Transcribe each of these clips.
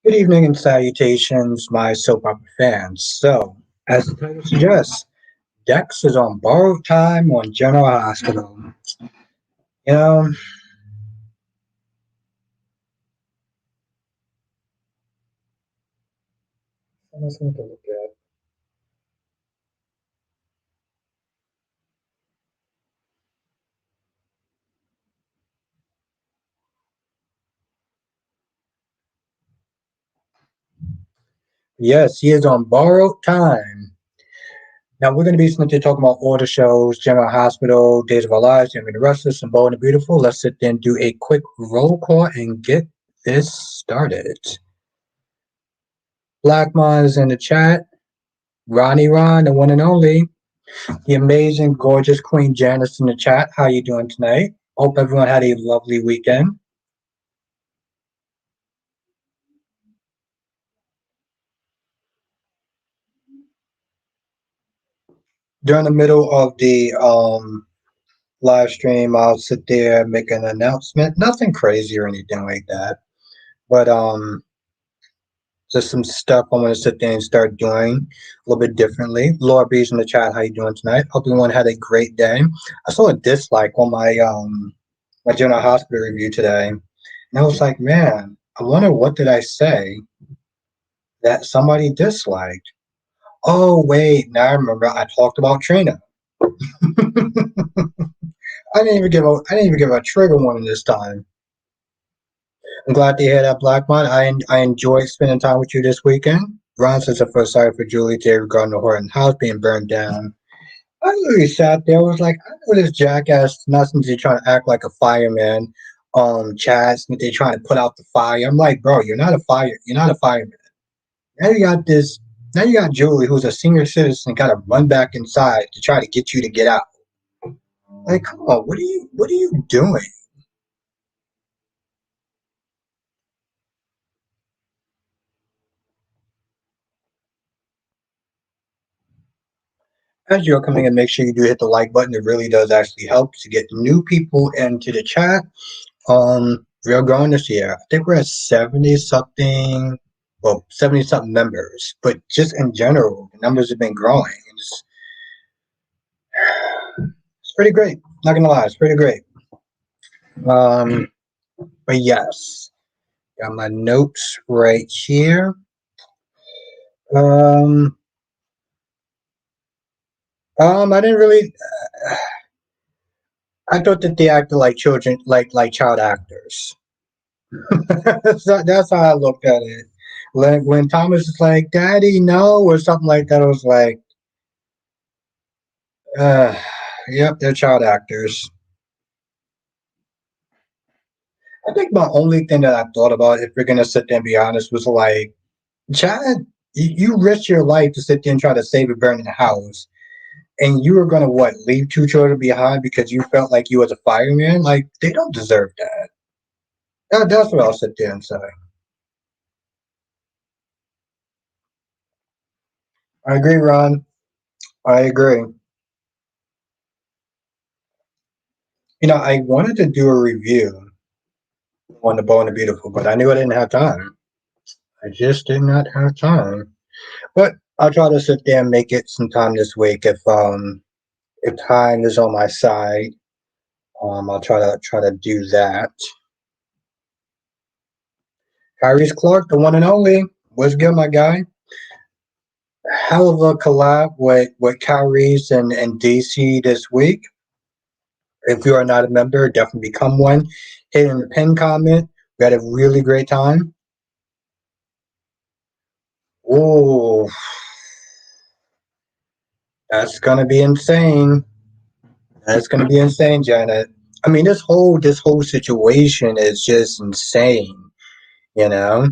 Good evening and salutations, my soap opera fans. So, as the title suggests, Dex is on borrowed time on General Hospital. You know, something to look at. Yes, he is on borrowed time. Now, we're going to be simply talking about all the shows General Hospital, Days of Our Lives, Jimmy the Restless, and Bold and the Beautiful. Let's sit there and do a quick roll call and get this started. Black Mon is in the chat. Ronnie Ron, the one and only. The amazing, gorgeous Queen Janice in the chat. How you doing tonight? Hope everyone had a lovely weekend. During the middle of the live stream, I'll sit there, make an announcement. Nothing crazy or anything like that, but just some stuff I want to sit there and start doing a little bit differently. Laura B's in the chat. How you doing tonight? Hope everyone had a great day. I saw a dislike on my General Hospital review today, and I was like, man, I wonder what did I say that somebody disliked. Oh wait, now I remember I talked about Trina. I didn't even give a trigger warning this time. I'm glad to hear that, Black Mon. I enjoyed spending time with you this weekend. Ron says I feel sorry for Julie today regarding the Horton house being burned down. I really sat there. I was like, I know this jackass nothing to trying to act like a fireman. Chad Smith, they trying to put out the fire. I'm like, bro, you're not a fireman. Now you got this now you got Julie, who's a senior citizen, gotta run back inside to try to get you to get out. Like, come on, what are you doing? As you're coming in, make sure you do hit the like button. It really does actually help to get new people into the chat. We're growing this year. I think we're at 70 something, well, 70 something members. But just in general, the numbers have been growing. It's pretty great. Not gonna lie, it's pretty great. Um, but yes, got my notes right here. Um, I didn't really. I thought that they acted like children, like child actors. That's how I looked at it. Like when Thomas is like, "Daddy, no," or something like that, I was like, uh, "Yep, they're child actors." I think my only thing that I thought about, if we're gonna sit there and be honest, was like, Chad, you risked your life to sit there and try to save a burning house, and you were gonna what? Leave two children behind because you felt like you was a fireman? Like they don't deserve that. That's what I'll sit there and say. I agree, Ron. I agree. I wanted to do a review on the Bold and the Beautiful, but I knew I didn't have time. I just did not have time. But I'll try to sit there and make it some time this week if time is on my side. I'll try to do that. Tyrese Clark, the one and only. What's good, my guy? Hell of a collab with Kyrie's and DC this week. If you are not a member, definitely become one. Hit in the pin comment. We had a really great time. Oh, that's gonna be insane. That's gonna be insane, Janet. I mean, this whole situation is just insane, you know.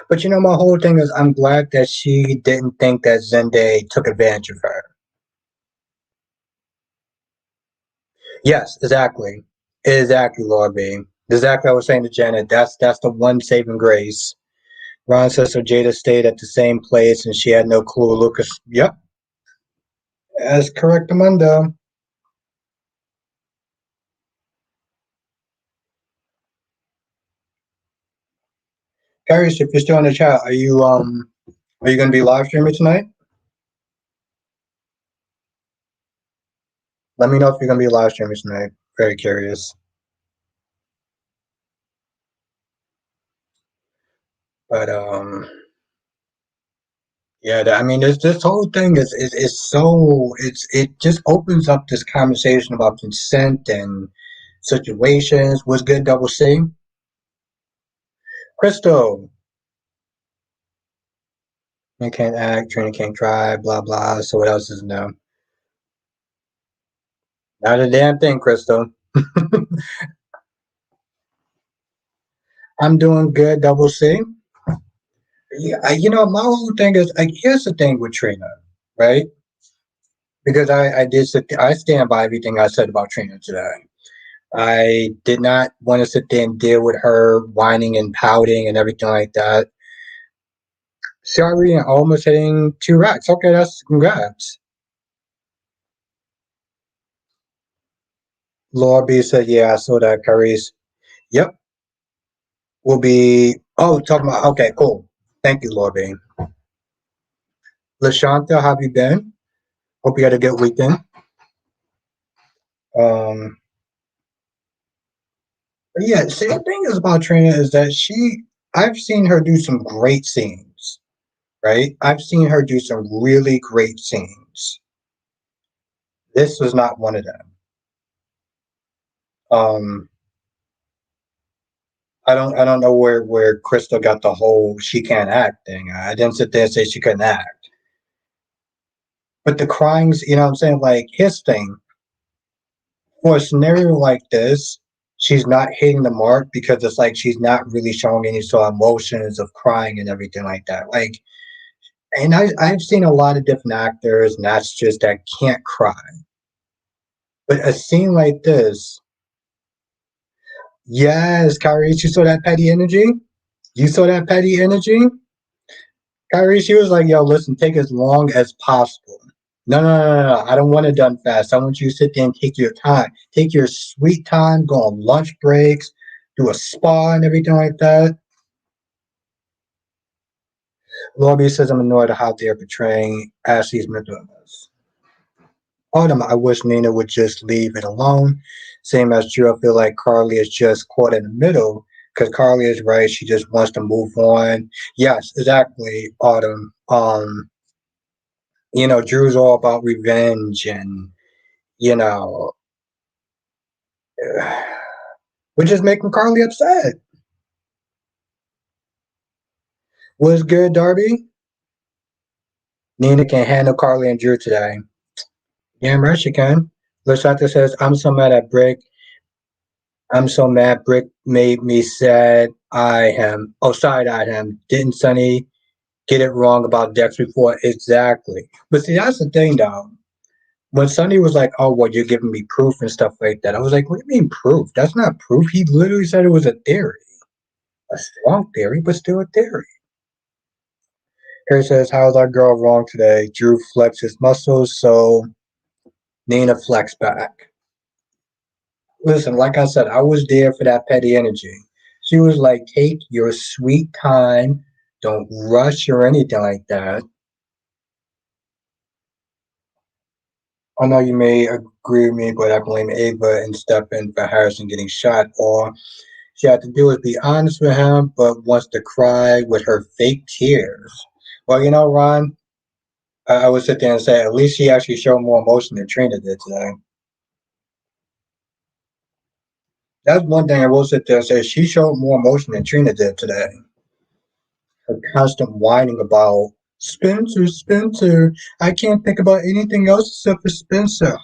But my whole thing is, I'm glad that she didn't think that Zende took advantage of her. Yes, exactly, Laura B. Exactly, I was saying to Janet. That's the one saving grace. Ron says so. Jada stayed at the same place and she had no clue. Lucas, yep, that's correct, Amanda. Curious if you're still in the chat, are you gonna be live streaming tonight? Let me know if you're gonna be live streaming tonight. Very curious. But yeah, I mean, this whole thing is so it just opens up this conversation about consent and situations. What's good, Double C? Crystal, you can't act, Trina can't drive, blah blah. So what else is new? Not a damn thing, Crystal. I'm doing good, Double C. Yeah, my whole thing is like, here's the thing with Trina, right? Because I stand by everything I said about Trina today. I did not want to sit there and deal with her whining and pouting and everything like that. Sorry, and almost hitting 2 racks. Okay, that's congrats. Laura B said, "Yeah, I saw that, Carice. Yep, we'll be. Oh, talking about. Okay, cool. Thank you, Laura B. Lashanta, how have you been? Hope you had a good weekend. Um, but yeah, see, the thing is about Trina is that I've seen her do some great scenes, right? I've seen her do some really great scenes. This was not one of them. Um, I don't know where Crystal got the whole she can't act thing. I didn't sit there and say she couldn't act. But the crying's, you know what I'm saying? Like his thing, for a scenario like this, she's not hitting the mark because it's like she's not really showing any sort of emotions of crying and everything like that. Like, and I've seen a lot of different actors and actors that can't cry. But a scene like this, yes, Kyrie, you saw that petty energy? You saw that petty energy? Kyrie, she was like, yo, listen, take as long as possible. No, no, no, no, no. I don't want it done fast. I want you to sit there and take your time. Take your sweet time, go on lunch breaks, do a spa and everything like that. Lobby says I'm annoyed at how they're portraying Ashley's mental illness. Autumn, I wish Nina would just leave it alone. Same as Drew, I feel like Carly is just caught in the middle because Carly is right. She just wants to move on. Yes, exactly, Autumn. Drew's all about revenge and, you know, which is making Carly upset. What's good, Darby? Nina can handle Carly and Drew today. Damn right she can. Lashata says, I'm so mad at Brick. I'm so mad Brick made me sad. Side-eyed him. Didn't Sonny get it wrong about Dex before? Exactly. But see, that's the thing, though. When Sonny was like, oh, well, you're giving me proof and stuff like that, I was like, what do you mean proof? That's not proof. He literally said it was a theory. A strong theory, but still a theory. Harry says, how's our girl wrong today? Drew flexed his muscles, so Nina flexed back. Listen, like I said, I was there for that petty energy. She was like, take your sweet time. Don't rush or anything like that. I know you may agree with me, but I blame Ava and step in for Harrison getting shot. All she had to do is be honest with him, but wants to cry with her fake tears. Well, Ron, I would sit there and say, at least she actually showed more emotion than Trina did today. That's one thing I will sit there and say. She showed more emotion than Trina did today. Her constant whining about Spencer, Spencer. I can't think about anything else except for Spencer.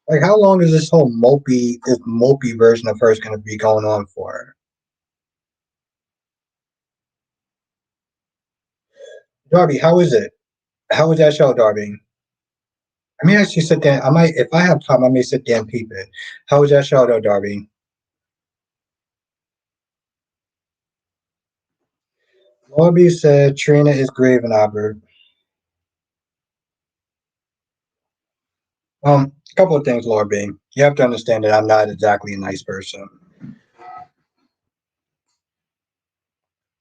Like, how long is this mopey version of hers going to be going on for? Darby, how is it? How is that show, Darby? I may actually sit there. I might, if I have time, I may sit there and peep it. How is that show, though, Darby? Darby said Trina is grieving, Albert. A couple of things, Lord B. You have to understand that I'm not exactly a nice person.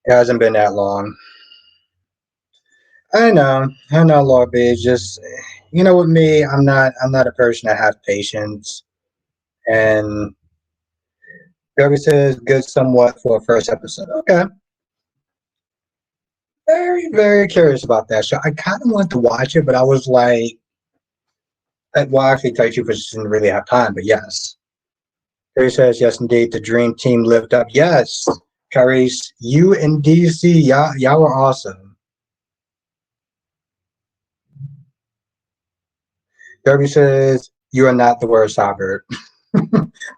It hasn't been that long. I know, Lord B. It's just, with me, I'm not a person that has patience. And Derby says good somewhat for a first episode. Okay, very, very curious about that show. I kind of want to watch it, but I was like, well, actually, tell you the truth, I just didn't really have time. But yes, Carrie says yes, indeed. The dream team lived up. Yes, Carice, you and DC, y'all were awesome. Derby says you are not the worst, Albert.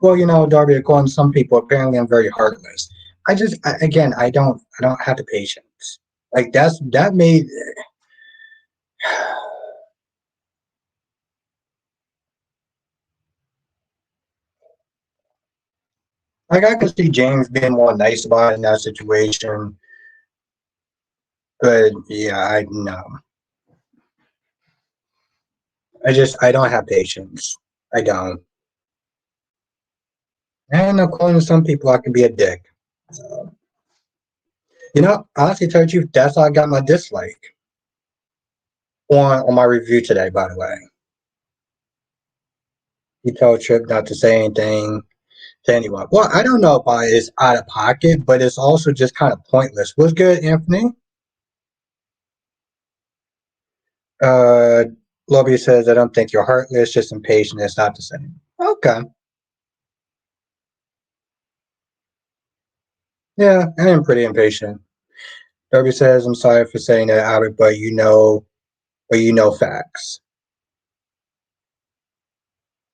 Well, Darby, according to some people, apparently I'm very heartless. Again, I don't have the patience. Like that made. Like I could see James being more nice about it in that situation, but yeah, I no, I don't have patience. I don't. And according to some people, I can be a dick. So, honestly, tell you the truth, that's how I got my dislike on my review today. By the way, he told Trip not to say anything to anyone. Well, I don't know if it's out of pocket, but it's also just kind of pointless. What's good, Anthony? Uh, Lobby says, I don't think you're heartless, just impatient. It's not the same. Okay. Yeah, I am pretty impatient. Derby says, I'm sorry for saying that, Albert, but you know facts.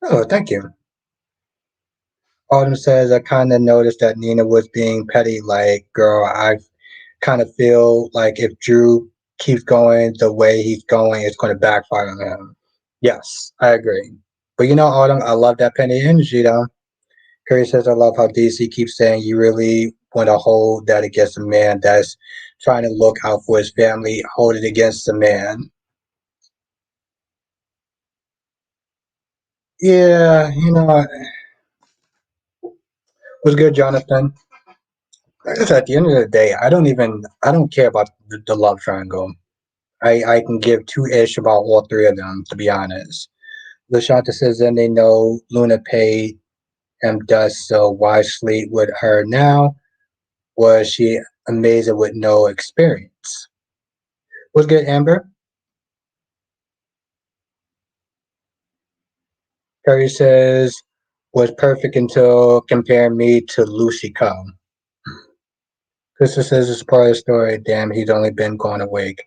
Oh, thank you. Autumn says, I kind of noticed that Nina was being petty. Like, girl, I kind of feel like if Drew keeps going the way he's going, it's going to backfire on him. Yes, I agree. But Autumn, I love that penny energy, though. Curry says, I love how DC keeps saying you really want to hold that against a man that's trying to look out for his family, hold it against the man. Yeah, was good, Jonathan. Like I said, at the end of the day, I don't care about the love triangle. I can give two ish about all three of them, to be honest. LaShanta says, then they know Luna paid him dust, so why sleep with her now? Was she amazing with no experience? Was good, Amber? Harry says, was perfect until comparing me to Lucy Coe. Crystal says it's part of the story. Damn, he's only been going a week.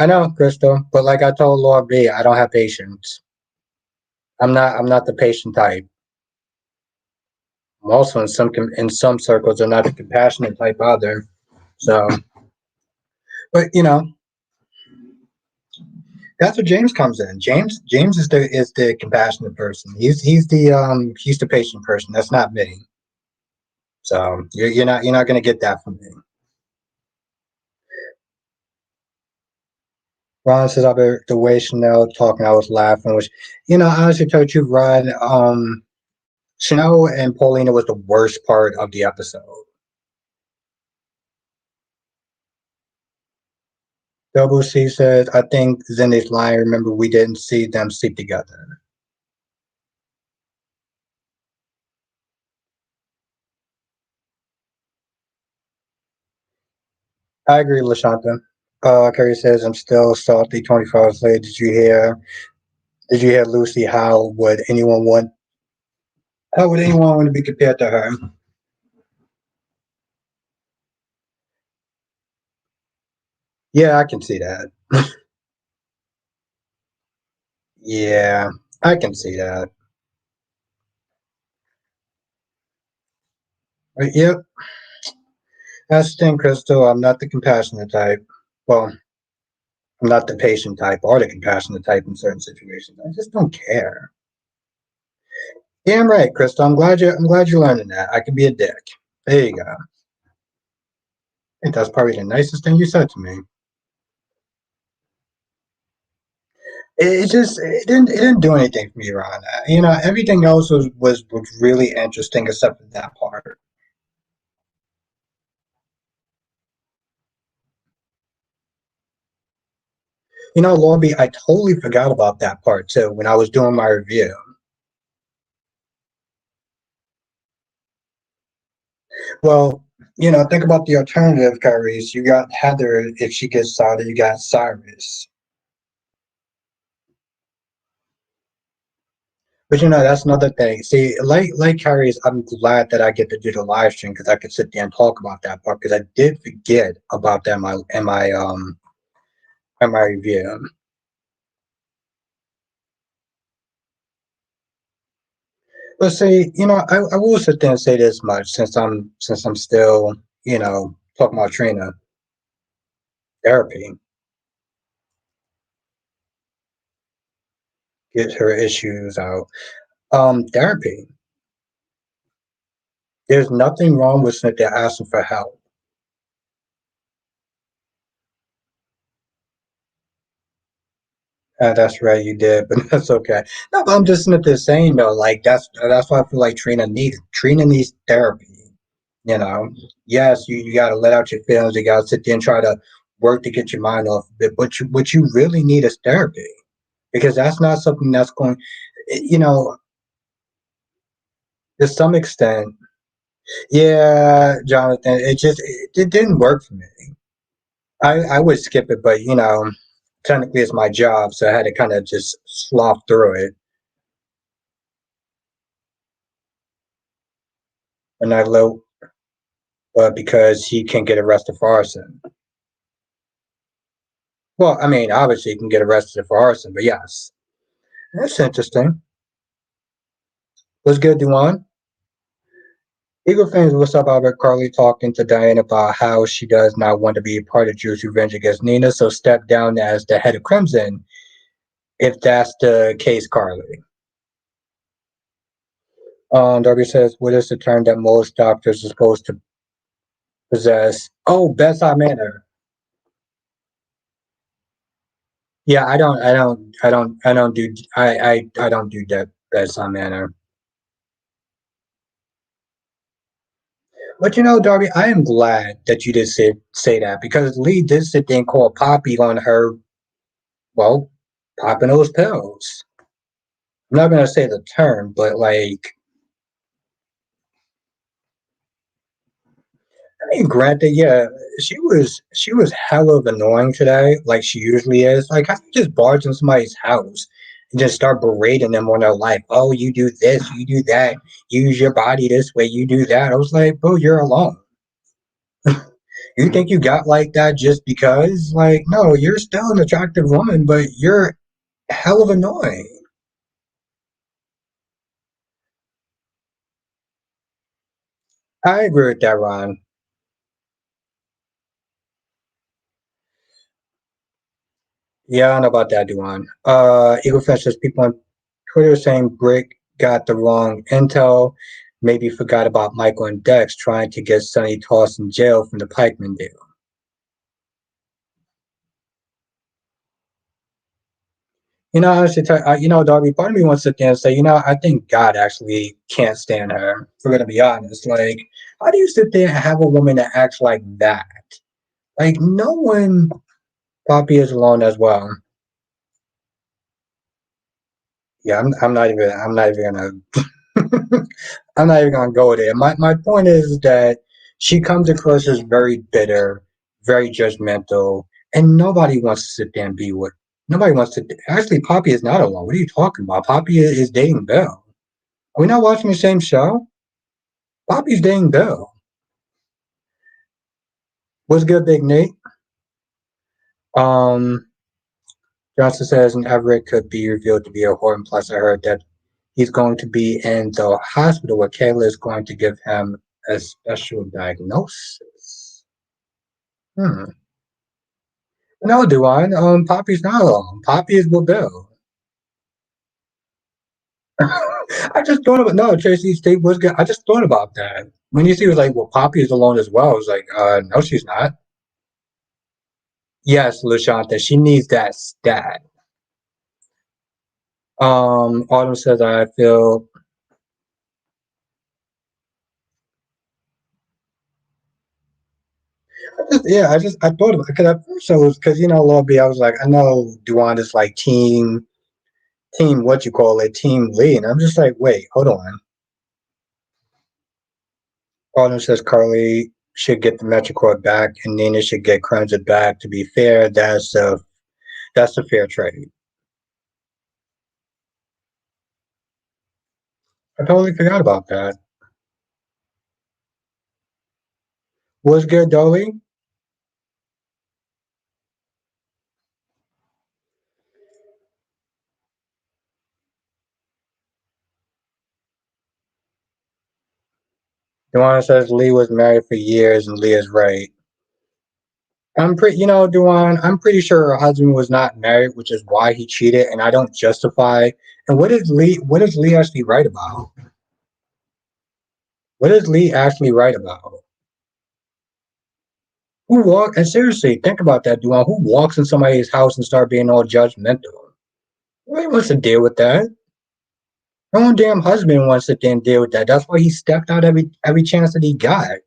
I know, Crystal, but like I told Lord B, I don't have patience. I'm not the patient type. I'm also in some circles, I'm not the compassionate type either. So, but that's where James comes in. James is the compassionate person. He's the patient person. That's not me. So you're not gonna get that from me. Ron says about the way Chanel talking, I was laughing, which, honestly, tell you the truth, Ron, Chanel and Paulina was the worst part of the episode. Double C says, I think Zendy's lying. Remember, we didn't see them sleep together. I agree, LaShanta. Carrie says, I'm still salty 24 hours later. Did you hear Lucy? How would anyone want to be compared to her? Yeah, I can see that. Yeah, I can see that. But yep, that's the thing, Crystal. I'm not the compassionate type. Well, I'm not the patient type or the compassionate type in certain situations. I just don't care. Yeah, I'm right, Crystal. I'm glad you're learning that. I can be a dick. There you go. I think that's probably the nicest thing you said to me. It didn't do anything for me, Ron. Everything else was really interesting except for that part. Lorby, I totally forgot about that part too when I was doing my review. Well, think about the alternative carries. You got Heather if she gets started. You got Cyrus. But that's another thing. See, like carries, I'm glad that I get to do the live stream because I could sit there and talk about that part because I did forget about that in my review. But see, I will sit there and say this much since I'm still, talking about Trina therapy, get her issues out. Therapy. There's nothing wrong with sitting there asking for help. That's right, you did, but that's okay. No, but I'm just sitting there saying though, like that's why I feel like Trina needs therapy. You know, yes, you got to let out your feelings. You got to sit there and try to work to get your mind off of it. But what you really need is therapy because that's not something that's going. You know, to some extent, yeah, Jonathan, it didn't work for me. I would skip it, but technically it's my job, so I had to kind of just slough through it. And I low, but because he can get arrested for arson. Well, I mean, obviously he can get arrested for arson, but yes, that's interesting. What's good, Duan? Eagle fans, what's up, Albert? Carly talking to Diane about how she does not want to be a part of Drew's revenge against Nina, so step down as the head of Crimson if that's the case, Carly. Darby says, what is the term that most doctors are supposed to possess? Oh, bedside manner. Yeah, I don't do that bedside manner. But Darby, I am glad that you did say that because Lee did sit there and call Poppy on her, well, popping those pills. I'm not gonna say the term, but like, I mean, granted, yeah, she was hell of annoying today, like she usually is. Like, how you just barge in somebody's house and just start berating them on their life? Oh, you do this, you do that, you use your body this way, you do that. I was like, bro, you're alone. You think you got like that just because? Like, no, you're still an attractive woman, but you're hell of annoying. I agree with that, Ron. Yeah, I don't know about that, Duan. Eagle Fence says people on Twitter saying Brick got the wrong intel, maybe forgot about Michael and Dex trying to get Sonny tossed in jail from the Pikeman deal. Honestly, Darby, part of me wants to sit there and say, I think God actually can't stand her. If we're gonna be honest, like, how do you sit there and have a woman that acts like that? Like, no one. Poppy is alone as well. Yeah, I'm not even gonna I'm not even gonna go there. My point is that she comes across as very bitter, very judgmental, and nobody wants to sit there and be with. Nobody wants to. Actually, Poppy is not alone. What are you talking about? Poppy is dating Bill. Are we not watching the same show? Poppy's dating Bill. What's good, Big Nate? Um, Johnson says and Everett could be revealed to be a whore. And plus, I heard that he's going to be in the hospital where Kayla is going to give him a special diagnosis. Hmm. No, Duane. Poppy's not alone. Poppy is with Bill. I just thought about no, Tracy State was good. I just thought about that. When you see it was like, well, Poppy is alone as well. I was like, no, she's not. Yes, Lashanta, she needs that stat. Autumn says Yeah, I thought about because at first I was because Lord B, I was like, I know Duan is like team what you call it, team Lee, and I'm just like, wait, hold on. Autumn says Carly should get the Metricord back, and Nina should get Crimson back. To be fair, that's a fair trade. I totally forgot about that. What's good, Dolly? Duan says Lee was married for years, and Lee is right. Duan, I'm pretty sure her husband was not married, which is why he cheated, and I don't justify. And what is Lee actually right about? What is Lee actually right about? And seriously, think about that, Duan. Who walks in somebody's house and start being all judgmental? Nobody wants to deal with that. Her own damn husband wants to sit there and deal with that. That's why he stepped out every chance that he got.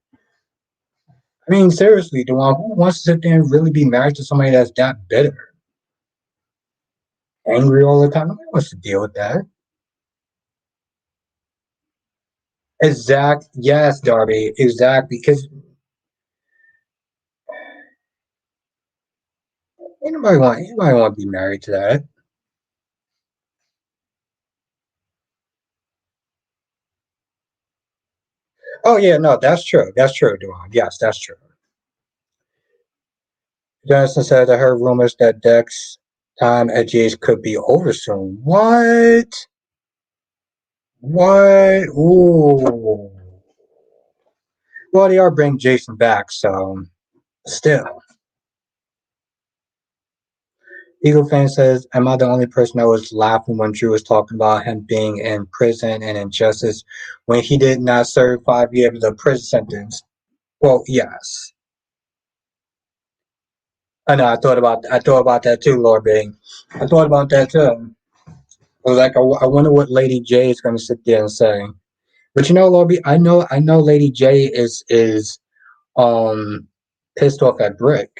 I mean, seriously, Duan, who wants to sit there and really be married to somebody that's that bitter, angry all the time? Nobody wants to deal with that. Exact. Yes, Darby. Exactly. Because anybody want to be married to that. Oh yeah, no, that's true. That's true, Duan. Yes, that's true. Johnson said that her rumors that Dex time at Jace could be over soon. What? What? Ooh. Well, they are bringing Jason back, so still. Eagle fan says, "Am I the only person that was laughing when Drew was talking about him being in prison and injustice when he did not serve 5 years of prison sentence?" Well, yes. I know. I thought about that too, Lord Bing. I thought about that too. I was like, I wonder what Lady J is going to sit there and say. But Lord B, I know Lady J is um pissed off at Brick.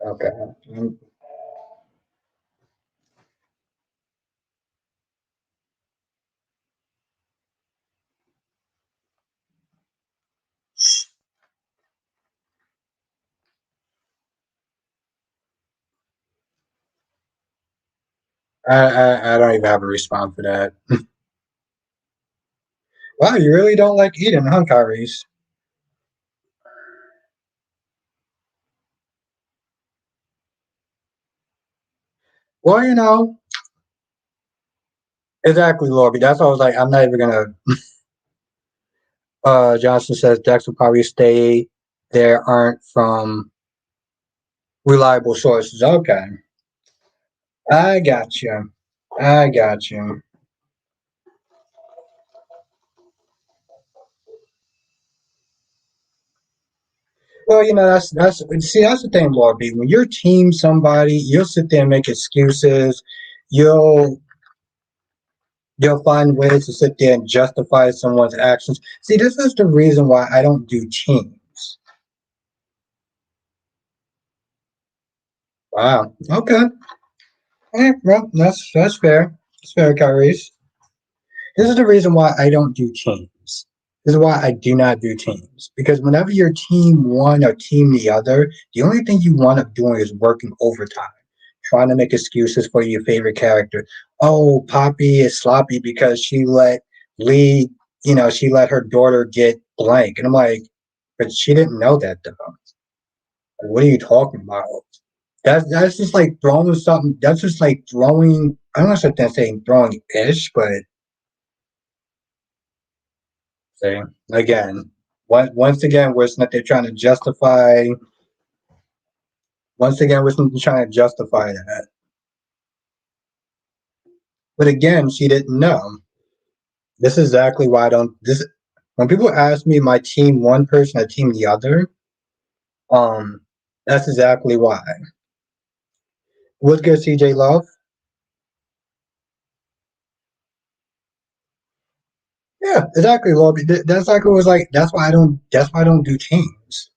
Okay. I don't even have a response for that. Wow, you really don't like Eden, huh, Kyrie's? Well, exactly, Lorby. That's why I was like, I'm not even gonna. Johnson says Dex will probably stay there, aren't from reliable sources. Okay, I got you. I got you. Well, that's the thing, Lord B. When you're team somebody, you'll sit there and make excuses. You'll you'll find ways to sit there and justify someone's actions. See, this is the reason why I don't do teams. Wow. Okay. Well, that's fair. That's fair, Kyrie. This is the reason why I don't do teams. This is why I do not do teams. Because whenever you're team one or team the other, the only thing you wind up doing is working overtime, trying to make excuses for your favorite character. Oh, Poppy is sloppy because Lee, she let her daughter get blank. And I'm like, but she didn't know that though. Like, what are you talking about? That's just like throwing something. That's just like throwing. I'm not sure if that's saying throwing ish, but see, again, once again, we're not they're trying to justify. Once again, we're trying to justify that. But again, she didn't know. This is exactly why I don't. This when people ask me my team one person, I team the other. Um, that's exactly why. What's good, CJ Love? Yeah, exactly, Lobby. That's like it was like. That's why I don't. That's why I don't do teams.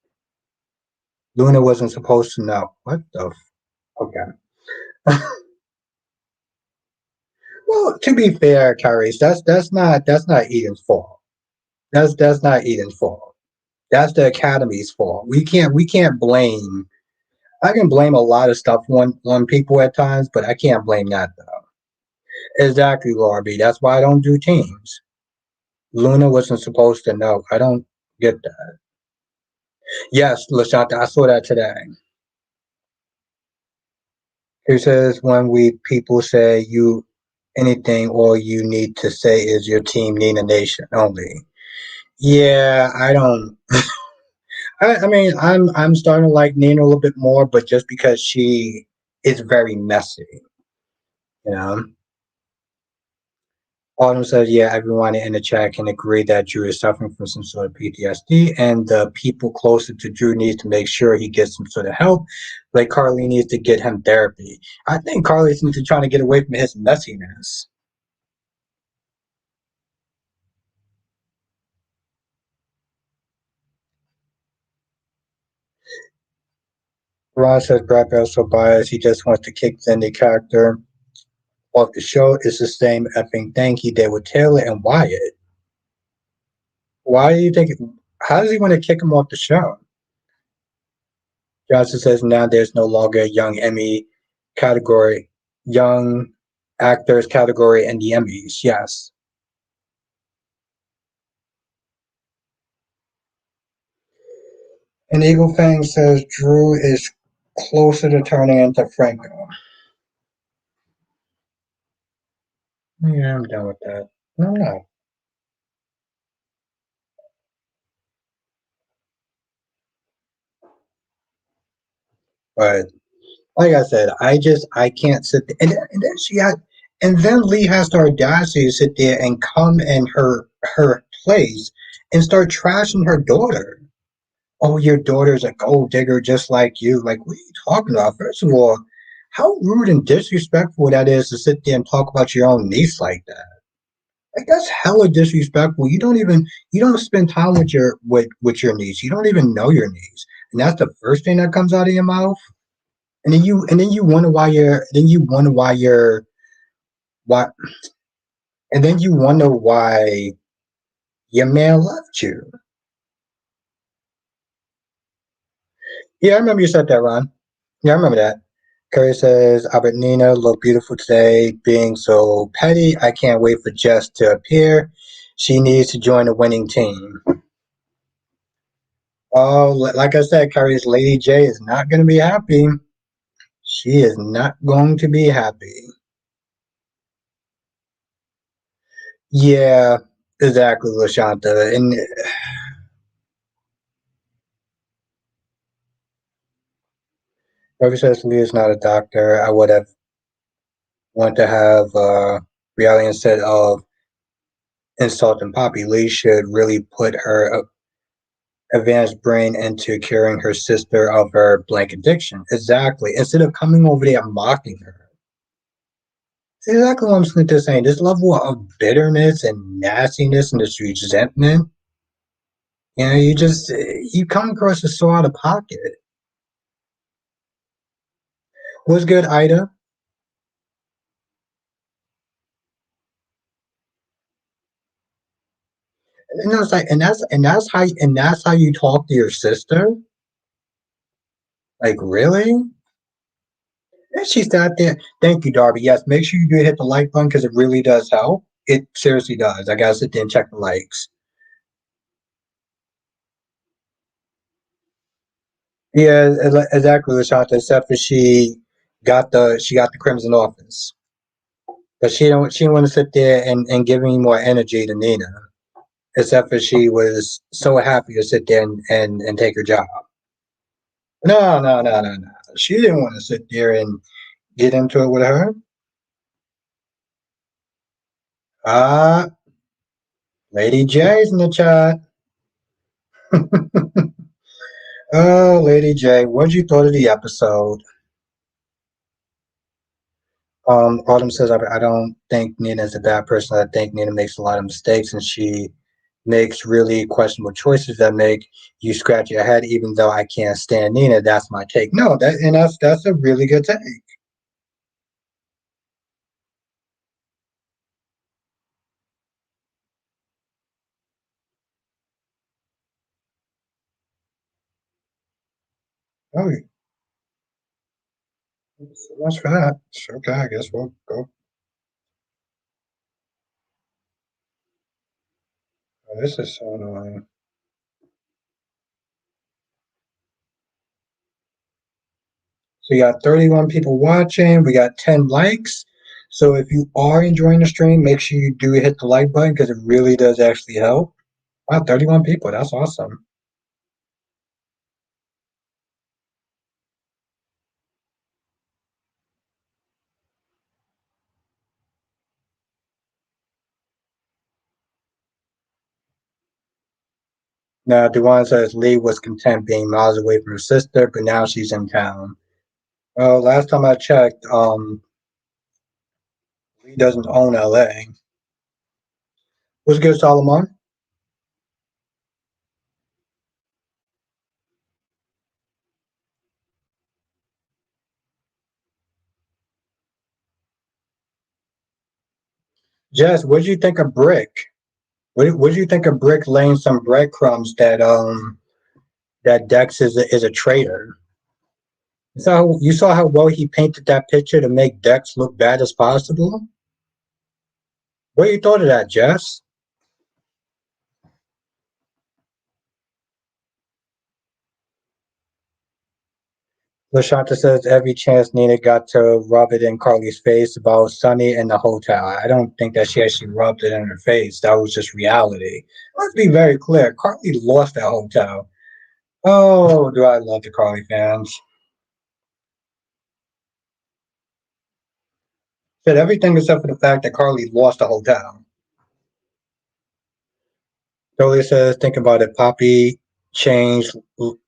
Luna wasn't supposed to know. What the? Okay. Well, to be fair, Tyrese, that's not Eden's fault. That's not Eden's fault. That's the Academy's fault. We can't blame. I can blame a lot of stuff on people at times, but I can't blame that though. Exactly, Laura B. That's why I don't do teams. Luna wasn't supposed to know. I don't get that. Yes, Lashanta, I saw that today. He says when we people say you anything, all you need to say is your team Nina Nation only. Yeah, I don't. I mean, I'm starting to like Nina a little bit more, but just because she is very messy, you know. Autumn says, yeah, everyone in the chat can agree that Drew is suffering from some sort of PTSD, and the people closer to Drew needs to make sure he gets some sort of help. Like Carly needs to get him therapy. I think Carly's need to try to get away from his messiness. Ron says Brad Bell's so biased, he just wants to kick Cindy character off the show. It's the same effing thing he did with Taylor and Wyatt. Why do you think? How does he want to kick him off the show? Johnson says now there's no longer a young Emmy category, young actors category in the Emmys. Yes. And Eagle Fang says Drew is closer to turning into Franco. Yeah, I'm done with that. No, no. But like I said, I can't sit there. And then and then Lee has the audacity to sit there and come in her place and start trashing her daughter. Oh, your daughter's a gold digger just like you. Like, what are you talking about? First of all, how rude and disrespectful that is to sit there and talk about your own niece like that. Like that's hella disrespectful. You don't spend time with your niece. You don't even know your niece. And that's the first thing that comes out of your mouth. And then you wonder why why and then you wonder why your man left you. Yeah, I remember you said that, Ron. Yeah, I remember that. Curry says, Albertina looked beautiful today, being so petty. I can't wait for Jess to appear. She needs to join the winning team. Oh, like I said, Curry's Lady J is not going to be happy. She is not going to be happy. Yeah, exactly, Lashanta. And Curry says Lee is not a doctor. I would have wanted to have reality instead of insulting Poppy. Lee should really put her advanced brain into curing her sister of her blank addiction. Exactly. Instead of coming over there mocking her. Exactly what I'm saying. This level of bitterness and nastiness and this resentment, you come across as so out of pocket. What's good, Ida? And I was like, and that's how you talk to your sister? Like, really? And she sat there. Thank you, Darby. Yes, make sure you do hit the like button because it really does help. It seriously does. I gotta sit there and check the likes. Yeah, exactly, Lashanta. Except for she got the Crimson Office, but she don't want to sit there and give any more energy to Nina. Except for she was so happy to sit there and take her job. No, no, no, no, no. She didn't want to sit there and get into it with her. Ah, Lady J's in the chat. Oh, Lady J, what'd you thought of the episode? Autumn says, I don't think Nina is a bad person. I think Nina makes a lot of mistakes and she makes really questionable choices that make you scratch your head, even though I can't stand Nina. That's my take. No, that's a really good take. Oh, so much for that. Okay, I guess we'll go. Oh, this is so annoying. So you got 31 people watching. We got 10 likes. So if you are enjoying the stream, make sure you do hit the like button because it really does actually help. Wow, 31 people. That's awesome. Now, Dewan says Lee was content being miles away from her sister, but now she's in town. Well, last time I checked, Lee doesn't own LA. What's good, Solomon? Jess, what did you think of Brick? What did you think of Brick laying some breadcrumbs that Dex is a traitor? You saw how well he painted that picture to make Dex look bad as possible? What you thought of that, Jess? Lashanta says every chance Nina got to rub it in Carly's face about Sunny and the hotel. I don't think that she actually rubbed it in her face. That was just reality. Let's be very clear. Carly lost that hotel. Oh, do I love the Carly fans. Said everything except for the fact that Carly lost the hotel. Jolie says, think about it. Poppy changed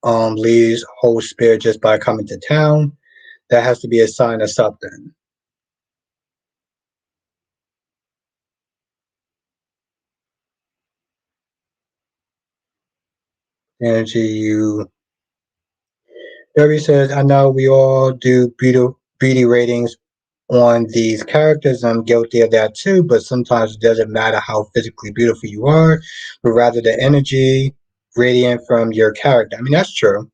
Lee's whole spirit just by coming to town. That has to be a sign of something. Energy, you. Debbie says, I know we all do beauty ratings on these characters. I'm guilty of that too, but sometimes it doesn't matter how physically beautiful you are, but rather the energy radiant from your character. I mean, that's true.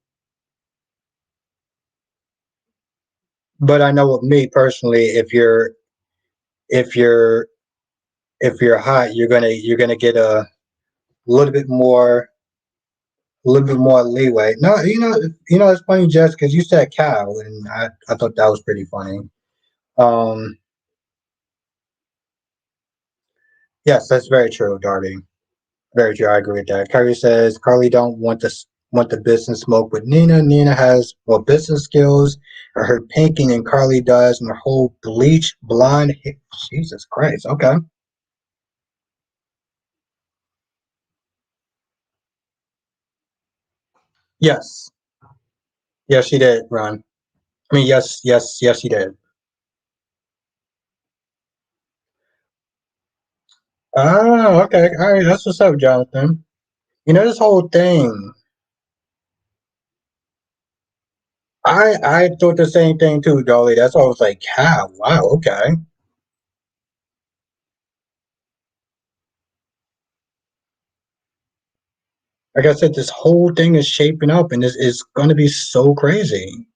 But I know with me personally, if you're if you're hot, you're gonna get little bit more a little bit more leeway. No, it's funny, Jess, because you said cow, and I thought that was pretty funny. Um, yes, that's very true, Darby. Very true. I agree with that. Carly says Carly don't want the business smoke with Nina. Nina has more business skills. Her painting and Carly does, and her whole bleach blonde. Jesus Christ. Okay. Yes. Yes, she did, Ron. I mean, yes, she did. Oh, okay. All right. That's what's up, Jonathan. This whole thing. I thought the same thing too, Dolly. That's why I was like, how? Wow. Okay. Like I said, this whole thing is shaping up, and this is going to be so crazy.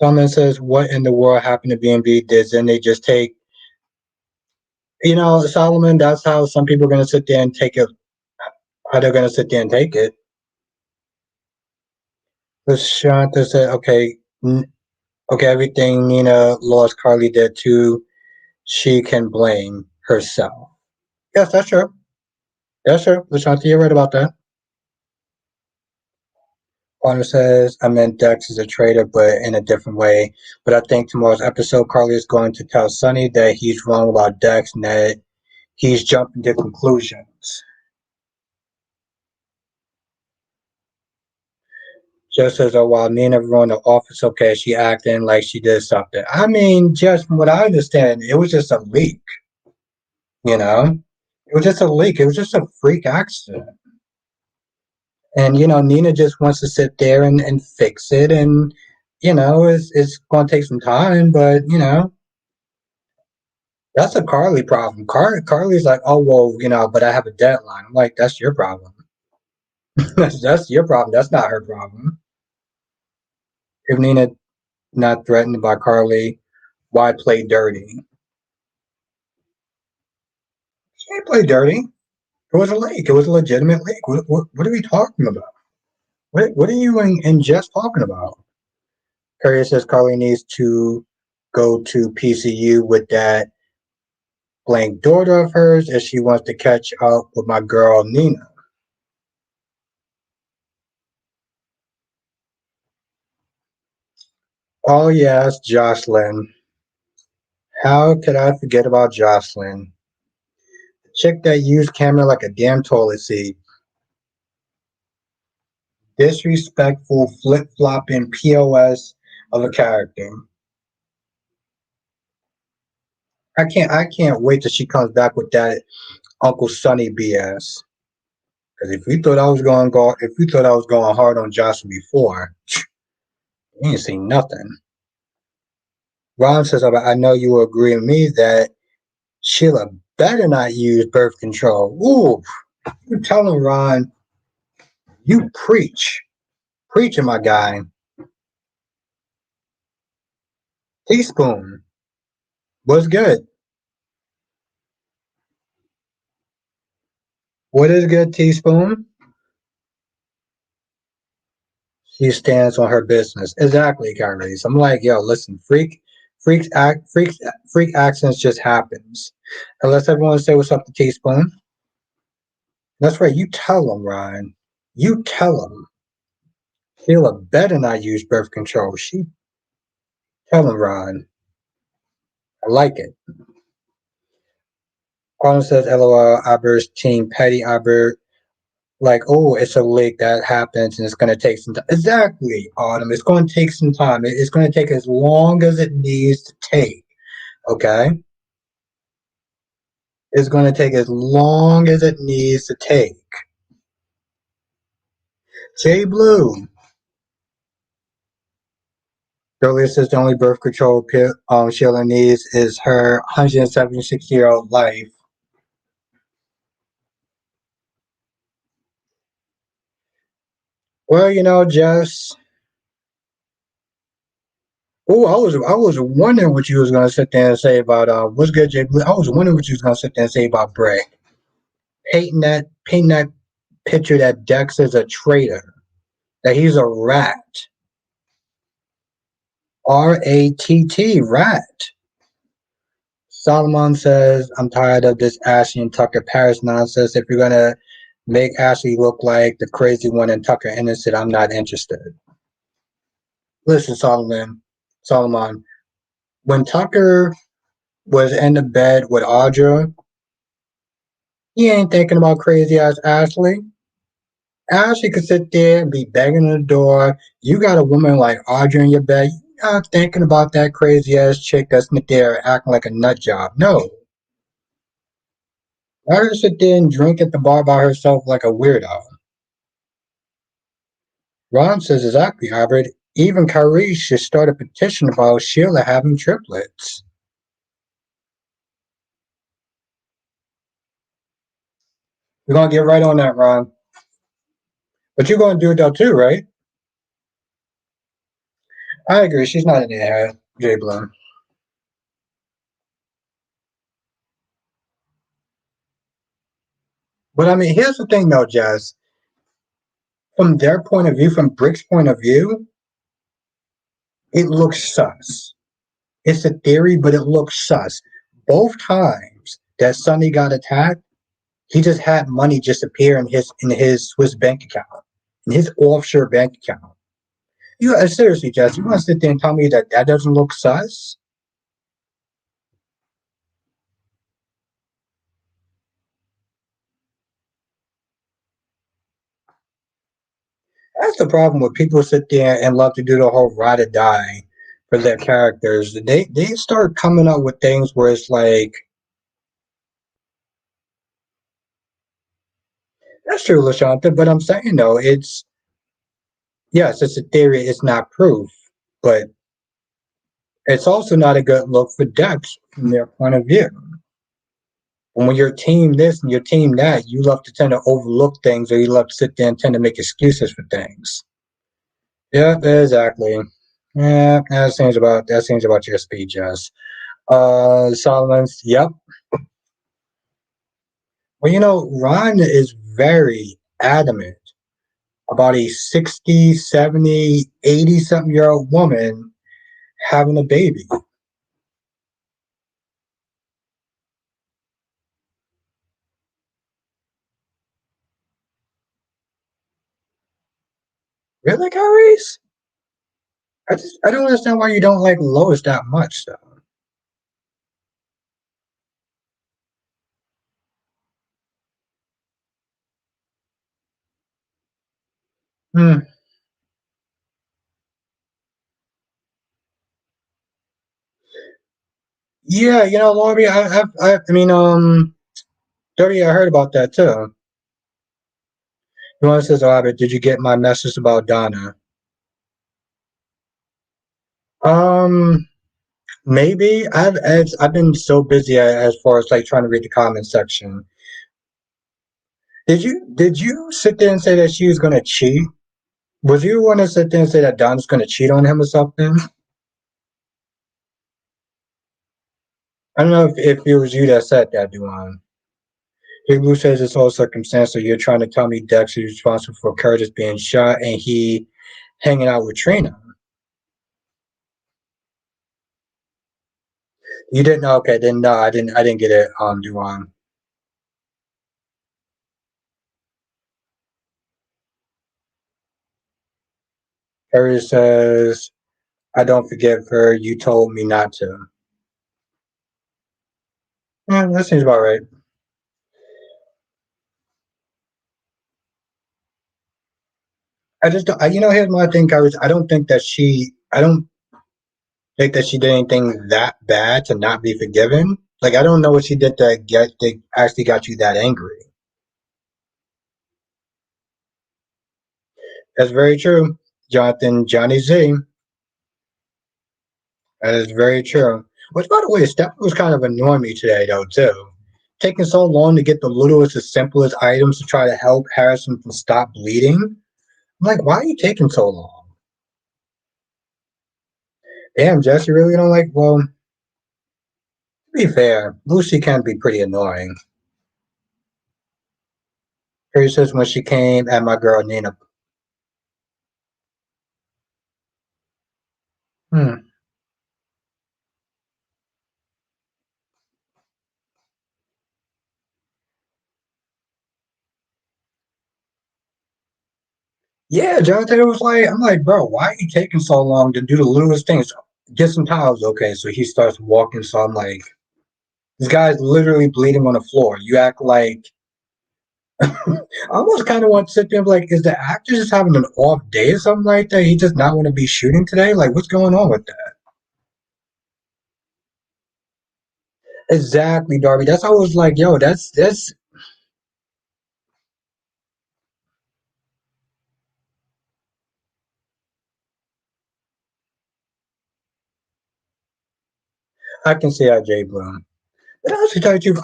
Someone says, "What in the world happened to B&B? Didn't they just take?" Solomon. That's how some people are going to sit there and take it. How they're going to sit there and take it. But Shanta said, "Okay, okay, everything Nina lost, Carly did too. She can blame herself." Yes, that's true. That's true. Lashanta, you're right about that. Connor says, I meant Dex is a traitor, but in a different way. But I think tomorrow's episode, Carly is going to tell Sonny that he's wrong about Dex and that he's jumping to conclusions. Just as though while Nina ruined the office, okay, she acting like she did something. I mean, just from what I understand, it was just a leak, you know? It was just a leak. It was just a freak accident. And, Nina just wants to sit there and fix it. And, it's going to take some time, but, that's a Carly problem. Carly's like, oh, well, but I have a deadline. I'm like, that's your problem. That's your problem. That's not her problem. If Nina not threatened by Carly, why play dirty? She ain't play dirty. It was a leak. It was a legitimate leak. What are we talking about? What are you and Jess talking about? Courier says Carly needs to go to PCU with that blank daughter of hers if she wants to catch up with my girl Nina. Oh yes, Jocelyn. How could I forget about Jocelyn? The chick that used camera like a damn toilet seat. Disrespectful, flip flopping POS of a character. I can't wait till she comes back with that Uncle Sonny BS. Because if you thought I was going hard on Jocelyn before, you ain't seen nothing. Ron says, I know you will agree with me that Sheila better not use birth control. Ooh, you telling Ron, you preach. Preaching, my guy. Teaspoon. What's good? What is good, Teaspoon? She stands on her business. Exactly, Kyrie. So I'm like, yo, listen, freak accents just happens. Unless everyone say what's up to Teaspoon. That's right. You tell him, Ryan. You tell him. Sheila better not use birth control. She tell him, Ryan. I like it. Colin says, LOL, Albert's team petty. Albert, like, oh, it's a leak that happens and it's going to take some time. Exactly, Autumn. It's going to take some time. It's going to take as long as it needs to take. Okay? It's going to take as long as it needs to take. Jay Blue. Earlier says the only birth control Sheila needs is her 176-year-old life. Well, Jess. Oh, I was wondering what you was gonna sit there and say about what's good, Jay Blue. I was wondering what you was gonna sit there and say about Bray. Painting that picture that Dex is a traitor, that he's a rat. RATT, rat. Solomon says, I'm tired of this Ashley and Tucker Paris nonsense. If you're going to make Ashley look like the crazy one and Tucker innocent, I'm not interested. Listen, Solomon, when Tucker was in the bed with Audra, he ain't thinking about crazy ass Ashley. Ashley could sit there and be begging on the door. You got a woman like Audra in your bed. You're not thinking about that crazy ass chick that's there acting like a nut job. No. Let her sit there and drink at the bar by herself like a weirdo. Ron says exactly, Albert. Even Kyrie should start a petition about Sheila having triplets. We're gonna get right on that, Ron. But you're gonna do it though too, right? I agree. She's not an airhead, Jay Bloom. But I mean, here's the thing though, Jazz. From their point of view, from Brick's point of view, it looks sus. It's a theory, but it looks sus. Both times that Sonny got attacked, he just had money just appear in his Swiss bank account, in his offshore bank account. You seriously, Jess, you want to sit there and tell me that that doesn't look sus? That's the problem with people sit there and love to do the whole ride or die for their characters. They start coming up with things where it's like that's true, Lashanta, but I'm saying though, it's yes, it's a theory, it's not proof, but it's also not a good look for Dex from their point of view. And when you're team this and your team that, you love to tend to overlook things or you love to sit there and tend to make excuses for things. Yeah, exactly. Yeah, that seems about your speed, Jess. Solomon's, yep. Well, Ron is very adamant about a 60, 70, 80 something year old woman having a baby. Really, Clarice? I don't understand why you don't like Lois that much, though. Hmm. Yeah, Lori, I mean, Dirty, I heard about that too. Luana says, "Oh, but did you get my message about Donna?" Um, maybe I've been so busy as far as like trying to read the comment section. Did you sit there and say that she was gonna cheat? Was you want to sit there and say that Don's gonna cheat on him or something? I don't know if it was you that said that, Duan. Hebrew says it's all circumstantial. You're trying to tell me Dex is responsible for Curtis being shot and he hanging out with Trina. You didn't know? Okay, then no, I didn't get it, Duan. Curtis says, I don't forgive her. You told me not to. Yeah, that seems about right. I just don't, here's my thing, Curtis. I don't think that she did anything that bad to not be forgiven. Like, I don't know what she did that actually got you that angry. That's very true, Jonathan Johnny Z. That is very true. Which, by the way, Steph was kind of annoying me today, though, too. Taking so long to get the littlest, as simplest items to try to help Harrison stop bleeding. I'm like, why are you taking so long? Damn, Jess, you really don't like. Well, to be fair, Lucy can be pretty annoying. Here says when she came at my girl Nina. Hmm. Yeah, Jonathan, it was like, I'm like, bro, why are you taking so long to do the littlest things? Get some towels, okay? So he starts walking. So I'm like, this guy's literally bleeding on the floor. You act like I almost kind of want to sit there and be like, is the actor just having an off day or something like that? He does not want to be shooting today? Like, what's going on with that? Exactly, Darby. That's how I was like, yo, that's I can see how Jay Bloom. But I also tell you,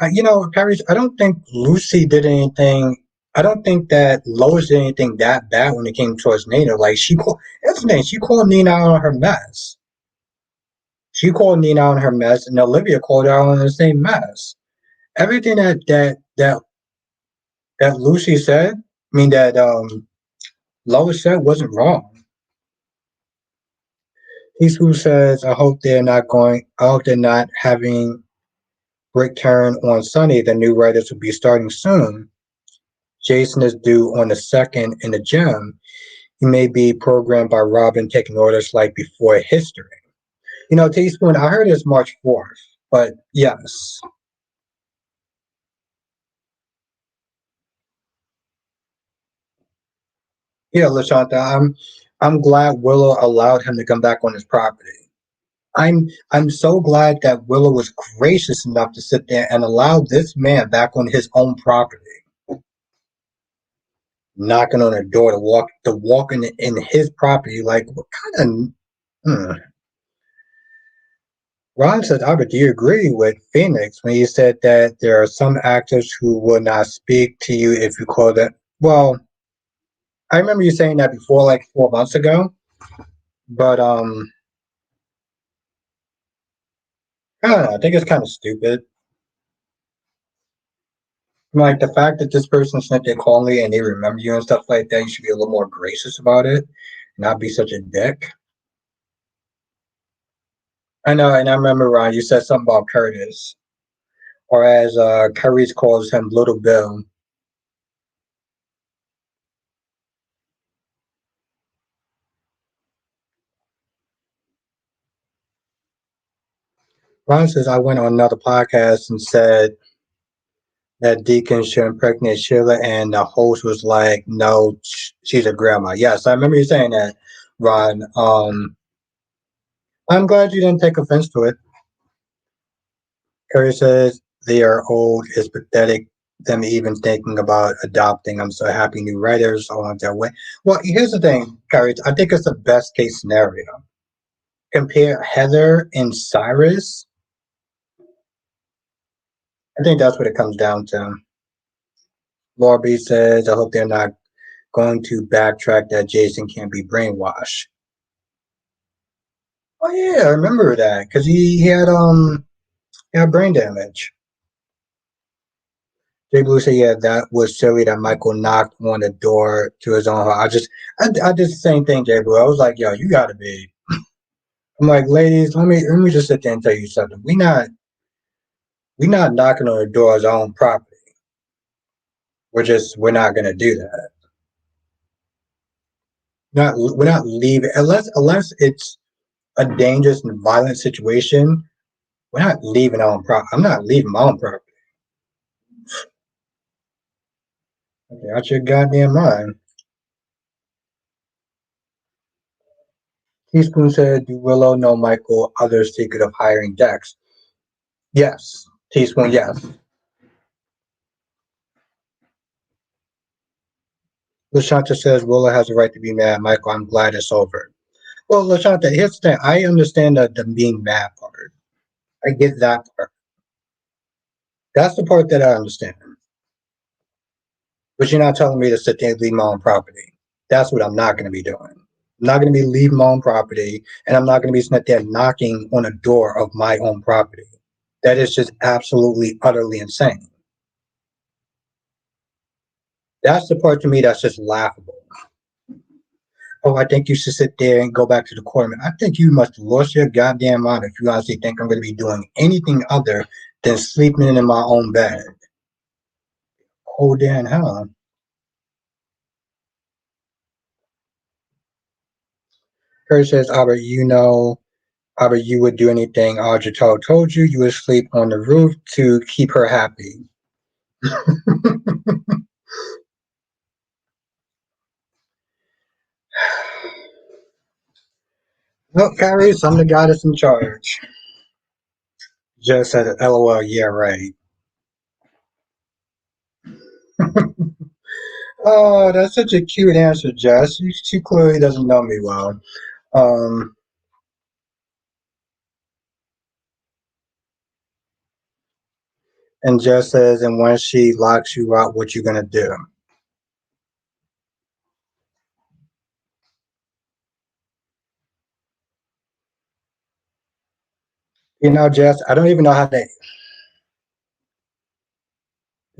Paris, I don't think Lucy did anything. I don't think that Lois did anything that bad when it came towards Nina. Like that's the thing. She called Nina out on her mess. She called Nina out on her mess, and Olivia called her out on the same mess. Everything that Lucy said, I mean that Lois said wasn't wrong. Peaceful says, I hope they're not having Rick turn on Sunny. The new writers will be starting soon. Jason is due on the second in the gym. He may be programmed by Robin taking orders like before history. Teaspoon, I heard it's March 4th, but yes. Yeah, Lashanta, I'm glad Willow allowed him to come back on his property. I'm so glad that Willow was gracious enough to sit there and allow this man back on his own property, knocking on her door to walk in his property. Like what kind of Ron said, Albert, do you agree with Phoenix when you said that there are some actors who will not speak to you if you call them? Well, I remember you saying that before, like 4 months ago, but I don't know. I think it's kind of stupid. Like the fact that this person sent their calling and they remember you and stuff like that, you should be a little more gracious about it, not be such a dick. I know, and I remember Ron, you said something about Curtis, or as Curtis calls him, Little Bill. Ron says I went on another podcast and said that Deacon should impregnate Sheila, and the host was like, "No, she's a grandma." Yes, I remember you saying that, Ron. I'm glad you didn't take offense to it. Curry says they are old. It's pathetic them even thinking about adopting. I'm so happy new writers are on their way. Well, here's the thing, Curry. I think it's the best case scenario. Compare Heather and Cyrus. I think that's what it comes down to. Laura B says, I hope they're not going to backtrack that Jason can't be brainwashed. Oh yeah, I remember that because he had brain damage. Jay Blue said, "Yeah, that was silly that Michael knocked on the door to his own heart." I did the same thing, Jay Blue. I was like, "Yo, you gotta be." I'm like, ladies, let me just sit there and tell you something. We not knocking on the door of our own property. We're not gonna do that. We're not leaving unless it's a dangerous and violent situation. We're not leaving our own property. I'm not leaving my own property. Okay, out your goddamn mind. Teaspoon said, "Do Willow know Michael other secret of hiring Dex?" Yes. Teaspoon, yes. Lashanta says Willow has a right to be mad. Michael, I'm glad it's over. Well, Lashanta, here's the thing. I understand the being mad part. I get that part. That's the part that I understand. But you're not telling me to sit there and leave my own property. That's what I'm not going to be doing. I'm not going to be leaving my own property, and I'm not going to be sitting there knocking on a door of my own property. That is just absolutely, utterly insane. That's the part to me that's just laughable. Oh, I think you should sit there and go back to the courtroom. I think you must have lost your goddamn mind if you honestly think I'm going to be doing anything other than sleeping in my own bed. Oh, damn hell. Kurt says, Albert, you would do anything Audrey told you. You would sleep on the roof to keep her happy. Well, Kyrie, I'm the guy that's in charge. Just said, LOL, yeah, right. Oh, that's such a cute answer, Jess. She clearly doesn't know me well. Um, and Jess says, and when she locks you out, what you gonna do? Jess, I don't even know how to.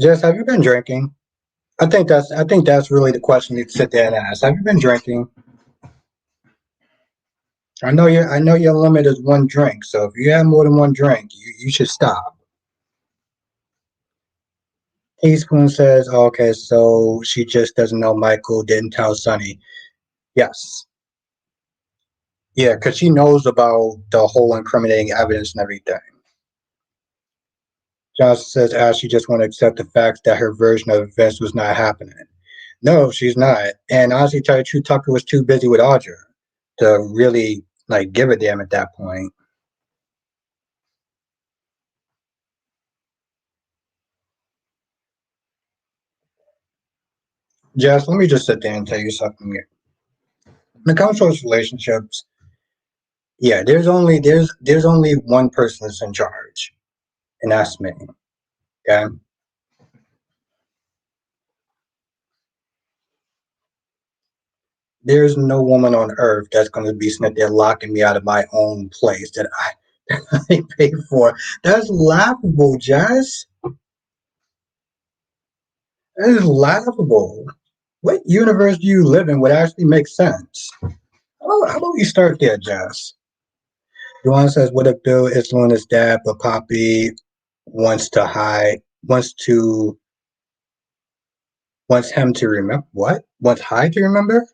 Jess, have you been drinking? I think that's really the question you sit there and ask. Have you been drinking? I know your limit is one drink, so if you have more than one drink, you should stop. Teaspoon says, oh, okay, so she just doesn't know Michael didn't tell Sonny. Yes. Yeah, because she knows about the whole incriminating evidence and everything. Johnson says, Ashley just want to accept the fact that her version of events was not happening. No, she's not. And honestly, tell you the truth, Tucker was too busy with Audra to really like give a damn at that point. Jess, let me just sit there and tell you something. When it comes to those relationships, yeah, there's only one person that's in charge, and that's me. Okay. There's no woman on earth that's going to be sitting there locking me out of my own place that I pay for. That's laughable, Jess. That is laughable. What universe do you live in would actually make sense? How about we start there, Jess? Duane says, "What if Bill is Luna's dad, but Poppy wants to wants him to remember what? Wants Hyde to remember?"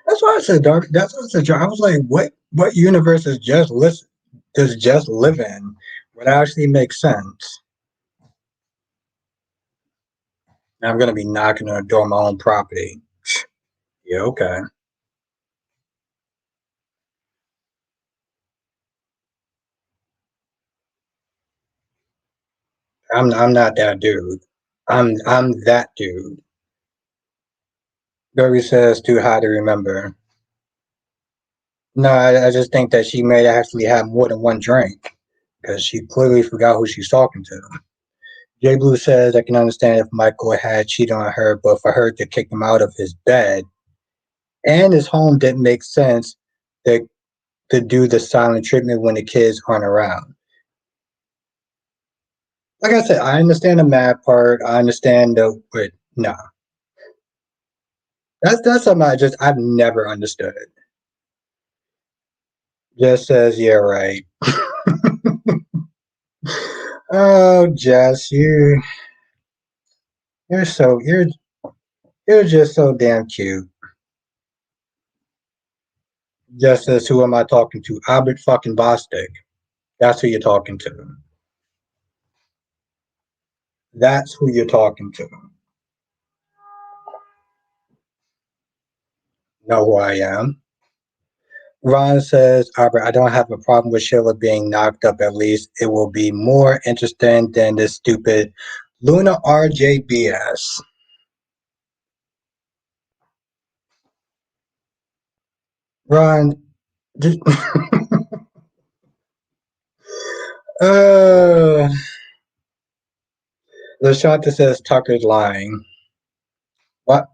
That's why I said dark. That's what I said. I was like, what universe is does Jess live in? Would actually make sense. And I'm gonna be knocking on the door of my own property. Yeah, okay. I'm not that dude. I'm that dude. Dory says too high to remember. No, I just think that she may actually have more than one drink because she clearly forgot who she's talking to. Jay Blue says, I can understand if Michael had cheated on her, but for her to kick him out of his bed and his home didn't make sense to, to do the silent treatment when the kids aren't around. Like I said, I understand the mad part. I understand but no. That's something I've never understood. Just says, yeah, right. Oh, Jess, you're so you're just so damn cute. Just as who am I talking to? Albert fucking Bostic. That's who you're talking to. That's who you're talking to. Know who I am. Ron says, Albert, I don't have a problem with Sheila being knocked up. At least it will be more interesting than this stupid Luna RJBS. Ron, just, uh, LaShanta says Tucker's lying. What?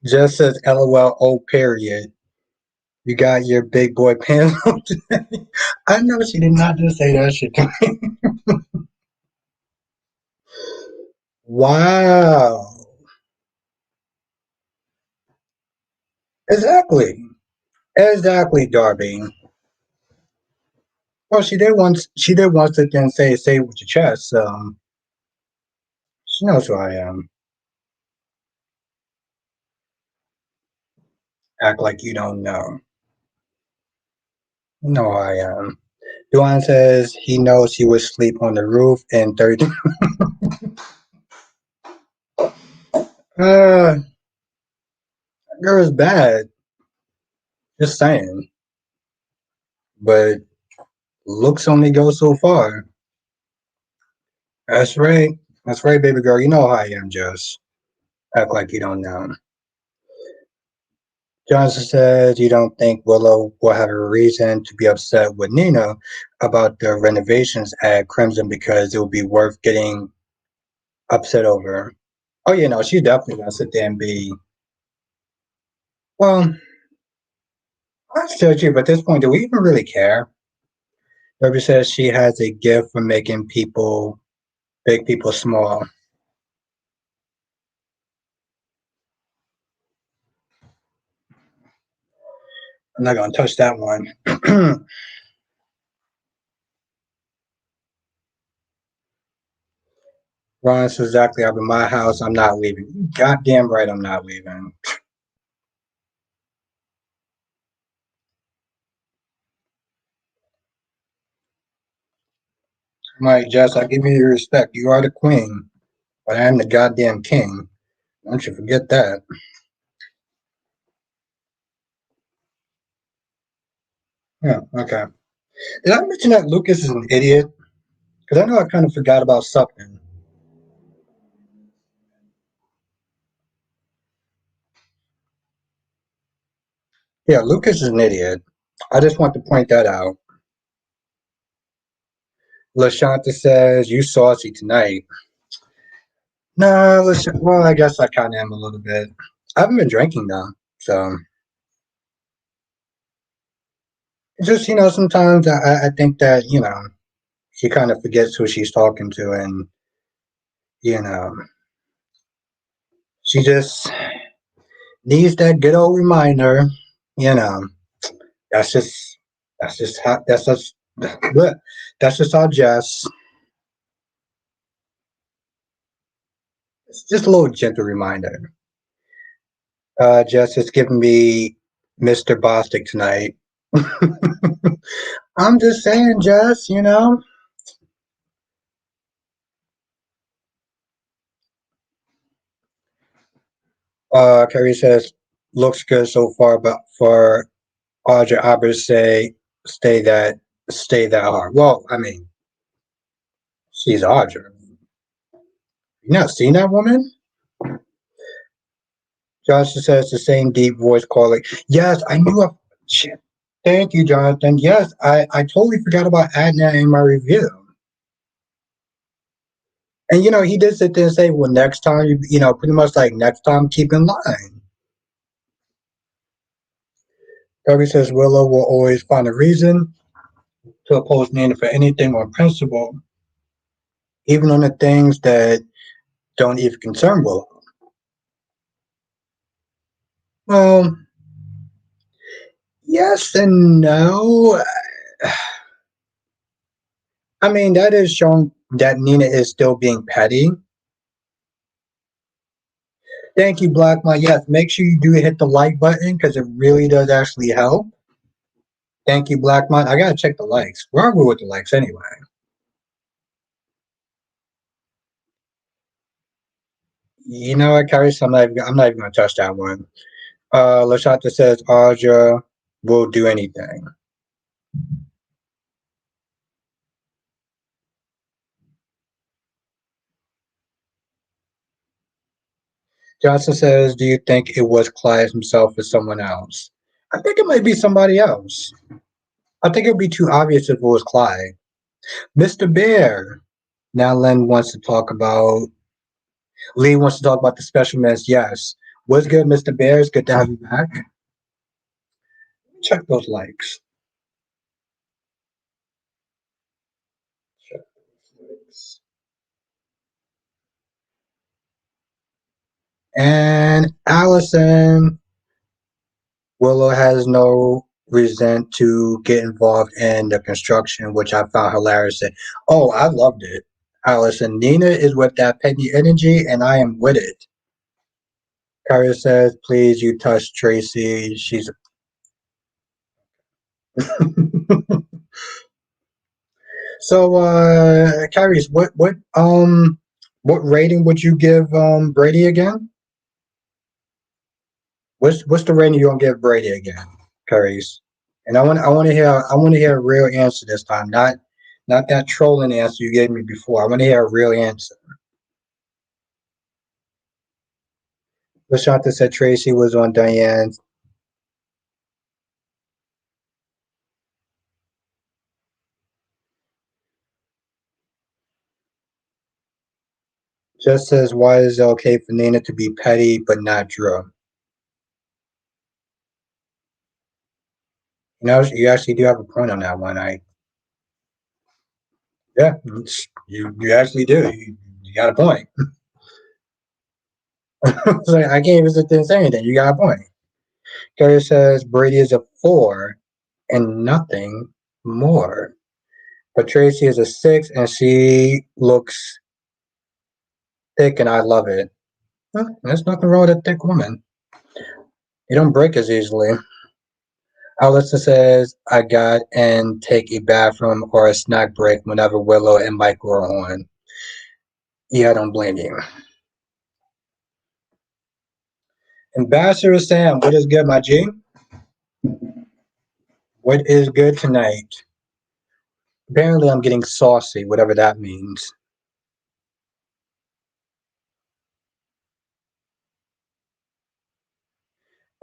Just says LOL, oh, period. You got your big boy pants on today. I know she did not just say that shit to me. Wow. Exactly. Exactly, Darby. Well, she did once again say it with your chest, so she knows who I am. Act like you don't know. You know who I am. Duane says he knows he would sleep on the roof in 30. uh, girl is bad. Just saying. But looks only go so far. That's right. That's right, baby girl. You know how I am, Jess. Act like you don't know. Johnson says you don't think Willow will have a reason to be upset with Nina about the renovations at Crimson because it will be worth getting upset over. Oh, you know, she's definitely gonna sit there and be. Well, I still you, but at this point, do we even really care? Ruby says she has a gift for making big people small. I'm not gonna touch that one. Ron says exactly. I'm in my house. I'm not leaving. Goddamn right, I'm not leaving. I'm like, Jess, I give you your respect. You are the queen, but I am the goddamn king. Don't you forget that. Yeah, okay. Did I mention that Lucas is an idiot? Because I know I kind of forgot about something. Yeah, Lucas is an idiot. I just want to point that out. LaShanta says, you saucy tonight. Nah, listen, well, I guess I kind of am a little bit. I haven't been drinking though. So, just, sometimes I think that, she kind of forgets who she's talking to. And, you know, she just needs that good old reminder. You know, that's just, that's just how Jess, it's just a little gentle reminder. Jess is giving me Mr. Bostic tonight. I'm just saying, Jess. Carrie says, looks good so far, but for Audra Albert say, stay that, stay that hard. Well, I mean, she's Audra. You not seen that woman? Johnson says the same deep voice calling. Yes, I knew. Shit. Thank you, Jonathan. Yes, I totally forgot about adding that in my review. And he did sit there and say, "Well, next time, pretty much like next time, keep in line." Kirby says Willow will always find a reason to oppose Nina for anything on principle, even on the things that don't even concern Willow. Well, yes and no. I mean, that is showing that Nina is still being petty. Thank you, Blackmon. Yes, make sure you do hit the like button because it really does actually help. Thank you, Blackmon. I gotta check the likes. Where are we with the likes anyway? You know what, Carrie? I'm not even gonna touch that one. Lashata says Audra will do anything. Johnson says, do you think it was Clyde himself or someone else? I think it might be somebody else. I think it would be too obvious if it was Clyde. Mr. Bear. Now Len wants to talk about Lee wants to talk about the special minutes. Yes. What's good, Mr. Bear? It's good to have you back. Check those likes. Check those likes. And Allison Willow has no reason to get involved in the construction, which I found hilarious. Oh, I loved it. Allison, Nina is with that petty energy, and I am with it. Kara says, please, you touch Tracy. She's. So, Kyrie, what rating would you give Brady again? What's the rating you gonna give Brady again, Kyrie? And I want to hear a real answer this time, not that trolling answer you gave me before. I want to hear a real answer. Lashanta said Tracy was on Diane's. Just says, why is it okay for Nina to be petty but not Drew? You actually do have a point on that one. Yeah, you actually do. You got a point. So I can't even sit there and say anything. You got a point. Gary says Brady is a 4 and nothing more. But Tracy is a 6 and she looks thick and I love it. Well, there's nothing wrong with a thick woman. You don't break as easily. Alyssa says, I got and take a bathroom or a snack break whenever Willow and Michael are on. Yeah, I don't blame you. Ambassador Sam, what is good, my G? What is good tonight? Apparently, I'm getting saucy, whatever that means.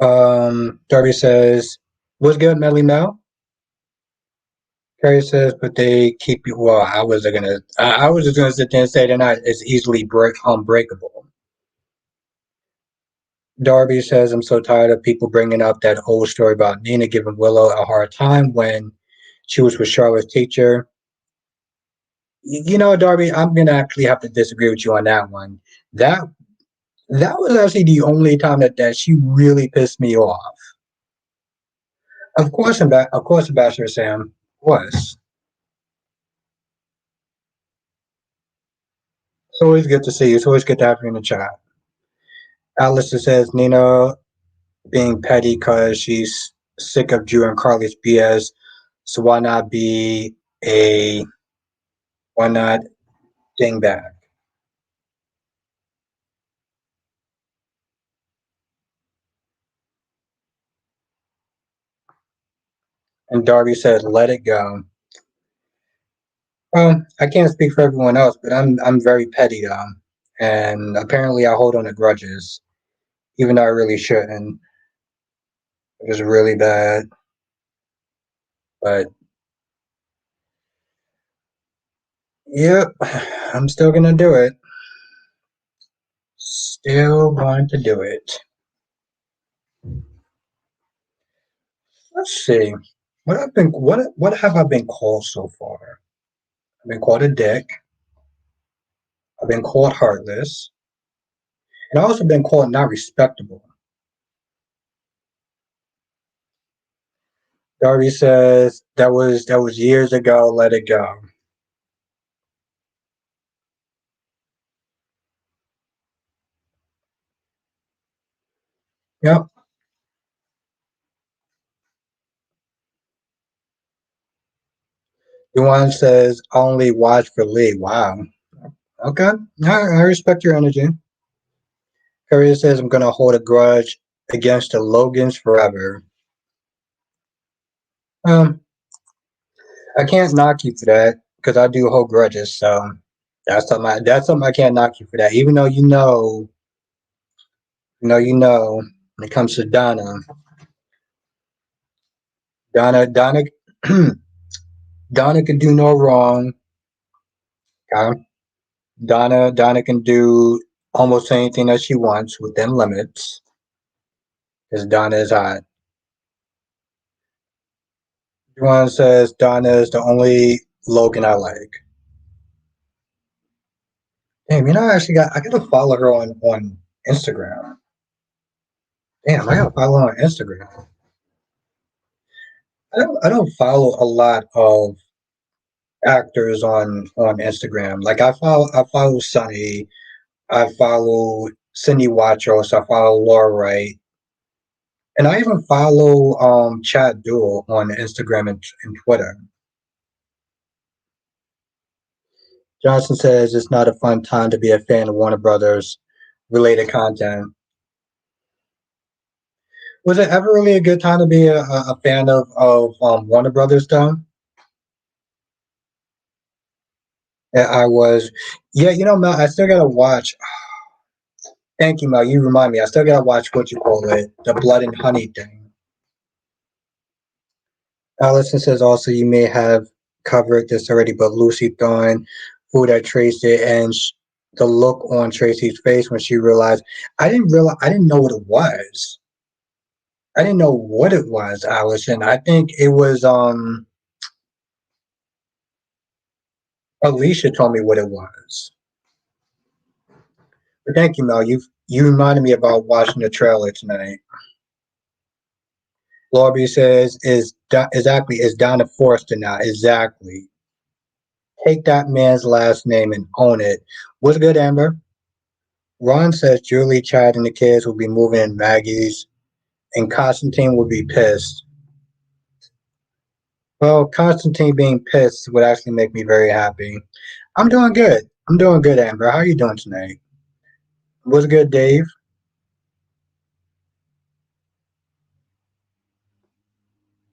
Darby says, what's good, Melly Mel? Carrie says, but they keep you. Well, I was just gonna sit there and say they're not as easily unbreakable. Darby says, I'm so tired of people bringing up that old story about Nina giving Willow a hard time when she was with Charlotte's teacher. You know, Darby, I'm gonna actually have to disagree with you on that one. That that was actually the only time that she really pissed me off. Of course, Ambassador Sam was. It's always good to see you. It's always good to have you in the chat. Alistair says Nina being petty because she's sick of Drew and Carly's BS. So a why not dingbat? And Darby said, "Let it go." Well, I can't speak for everyone else, but I'm very petty and apparently I hold on to grudges, even though I really shouldn't. It was really bad, but yep, I'm still gonna do it. Still going to do it. Let's see. What have I been called so far? I've been called a dick. I've been called heartless, and I've also been called not respectable. Darby says that was years ago. Let it go. Yep. Yuan says only watch for Lee. Wow. Okay. I respect your energy. Harriet says I'm gonna hold a grudge against the Logans forever. Um, I can't knock you for that because I do hold grudges. So that's something I can't knock you for that. Even though when it comes to Donna, Donna can do no wrong. Okay? Donna can do almost anything that she wants within limits. Because Donna is hot. Everyone says Donna is the only Logan I like. Damn, I gotta follow her on Instagram. Damn, I gotta follow her on Instagram. I don't follow a lot of actors on Instagram. Like I follow Sunny, I follow Cindy Watchos, I follow Laura Wright, and I even follow Chad Duell on Instagram and Twitter. Johnson says it's not a fun time to be a fan of Warner Brothers related content. Was it ever really a good time to be a fan of Warner Brothers though? Yeah, I was. Yeah, Mel, I still gotta watch. Thank you, Mel. You remind me. I still gotta watch what you call it, the Blood and Honey thing. Allison says also you may have covered this already, but Lucy throwing food at Tracy and the look on Tracy's face when she realized I didn't know what it was. I didn't know what it was, Allison. I think it was Alicia told me what it was. But thank you, Mel. You reminded me about watching the trailer tonight. Lobby says exactly is Donna Forster now. Exactly. Take that man's last name and own it. What's good, Amber? Ron says Julie, Chad, and the kids will be moving in Maggie's, and Constantine will be pissed. Well, Constantine being pissed would actually make me very happy. I'm doing good. I'm doing good, Amber. How are you doing tonight? What's good, Dave?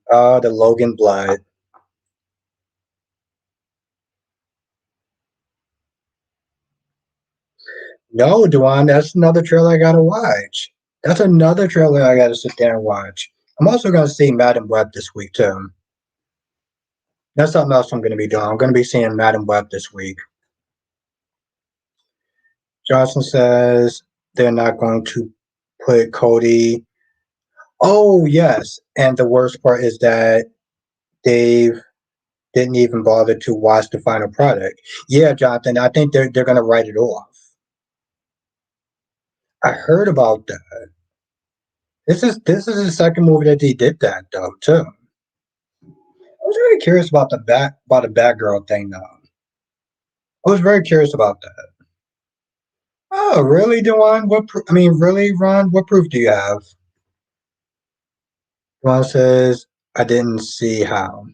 The Logan Blood. No, Duan, that's another trailer I gotta watch. That's another trailer I gotta sit there and watch. I'm also gonna see Madam Web this week too. That's something else I'm gonna be doing. I'm gonna be seeing Madam Web this week. Johnson says they're not going to put Cody. Oh yes, and the worst part is that Dave didn't even bother to watch the final product. Yeah, Jonathan, I think they're gonna write it off. I heard about that. This is the second movie that they did that though too. I was very curious about the Batgirl thing though. I was very curious about that. Oh, really, Dewan? I mean, really, Ron? What proof do you have? Dewan says, "I didn't see how."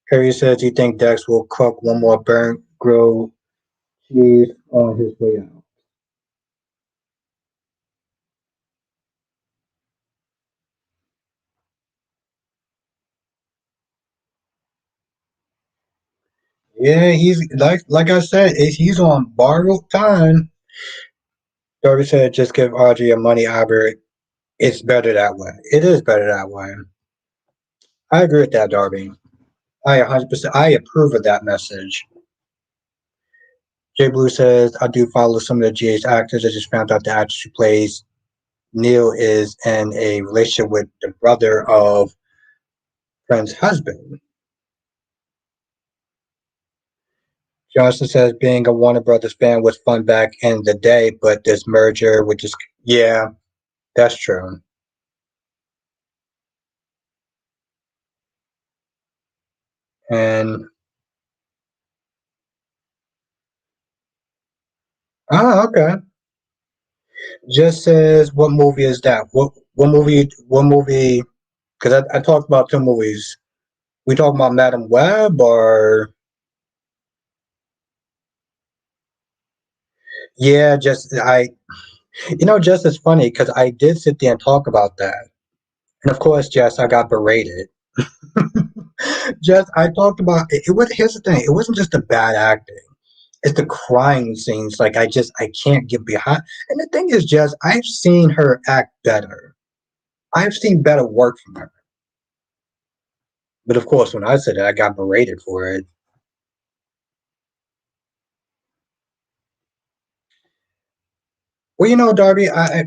Harry says, "You think Dex will cook one more burnt grilled cheese on his way out?" Yeah, he's like I said, he's on borrowed time. Darby said, "Just give Audrey a money Albert. It's better that way. It is better that way." I agree with that, Darby. I 100%. I approve of that message. Jay Blue says, "I do follow some of the GH actors. I just found out the actress who plays Neil is in a relationship with the brother of friend's husband." Johnson says, "Being a Warner Brothers fan was fun back in the day, but this merger with this, yeah, that's true." And okay. Just says, "What movie is that? What movie? What movie?" Because I talked about two movies. We talking about Madam Web or yeah, just just as funny because I did sit there and talk about that, and of course, Jess, I got berated. Jess, I talked about it. Here's the thing: it wasn't just the bad acting; it's the crying scenes. Like I can't get behind. And the thing is, Jess, I've seen her act better. I've seen better work from her. But of course, when I said it, I got berated for it. Well, Darby, I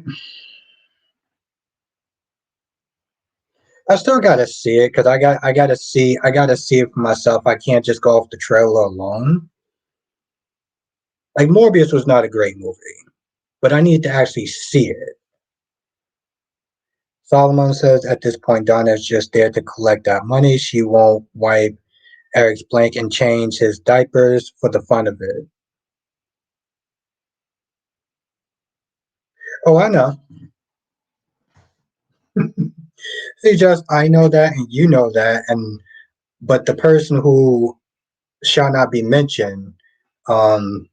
still gotta see it because I gotta see it for myself. I can't just go off the trailer alone. Like Morbius was not a great movie, but I need to actually see it. Solomon says at this point Donna is just there to collect that money. She won't wipe Eric's blank and change his diapers for the fun of it. Oh, I know. See, just I know that and you know that, and but the person who shall not be mentioned, um,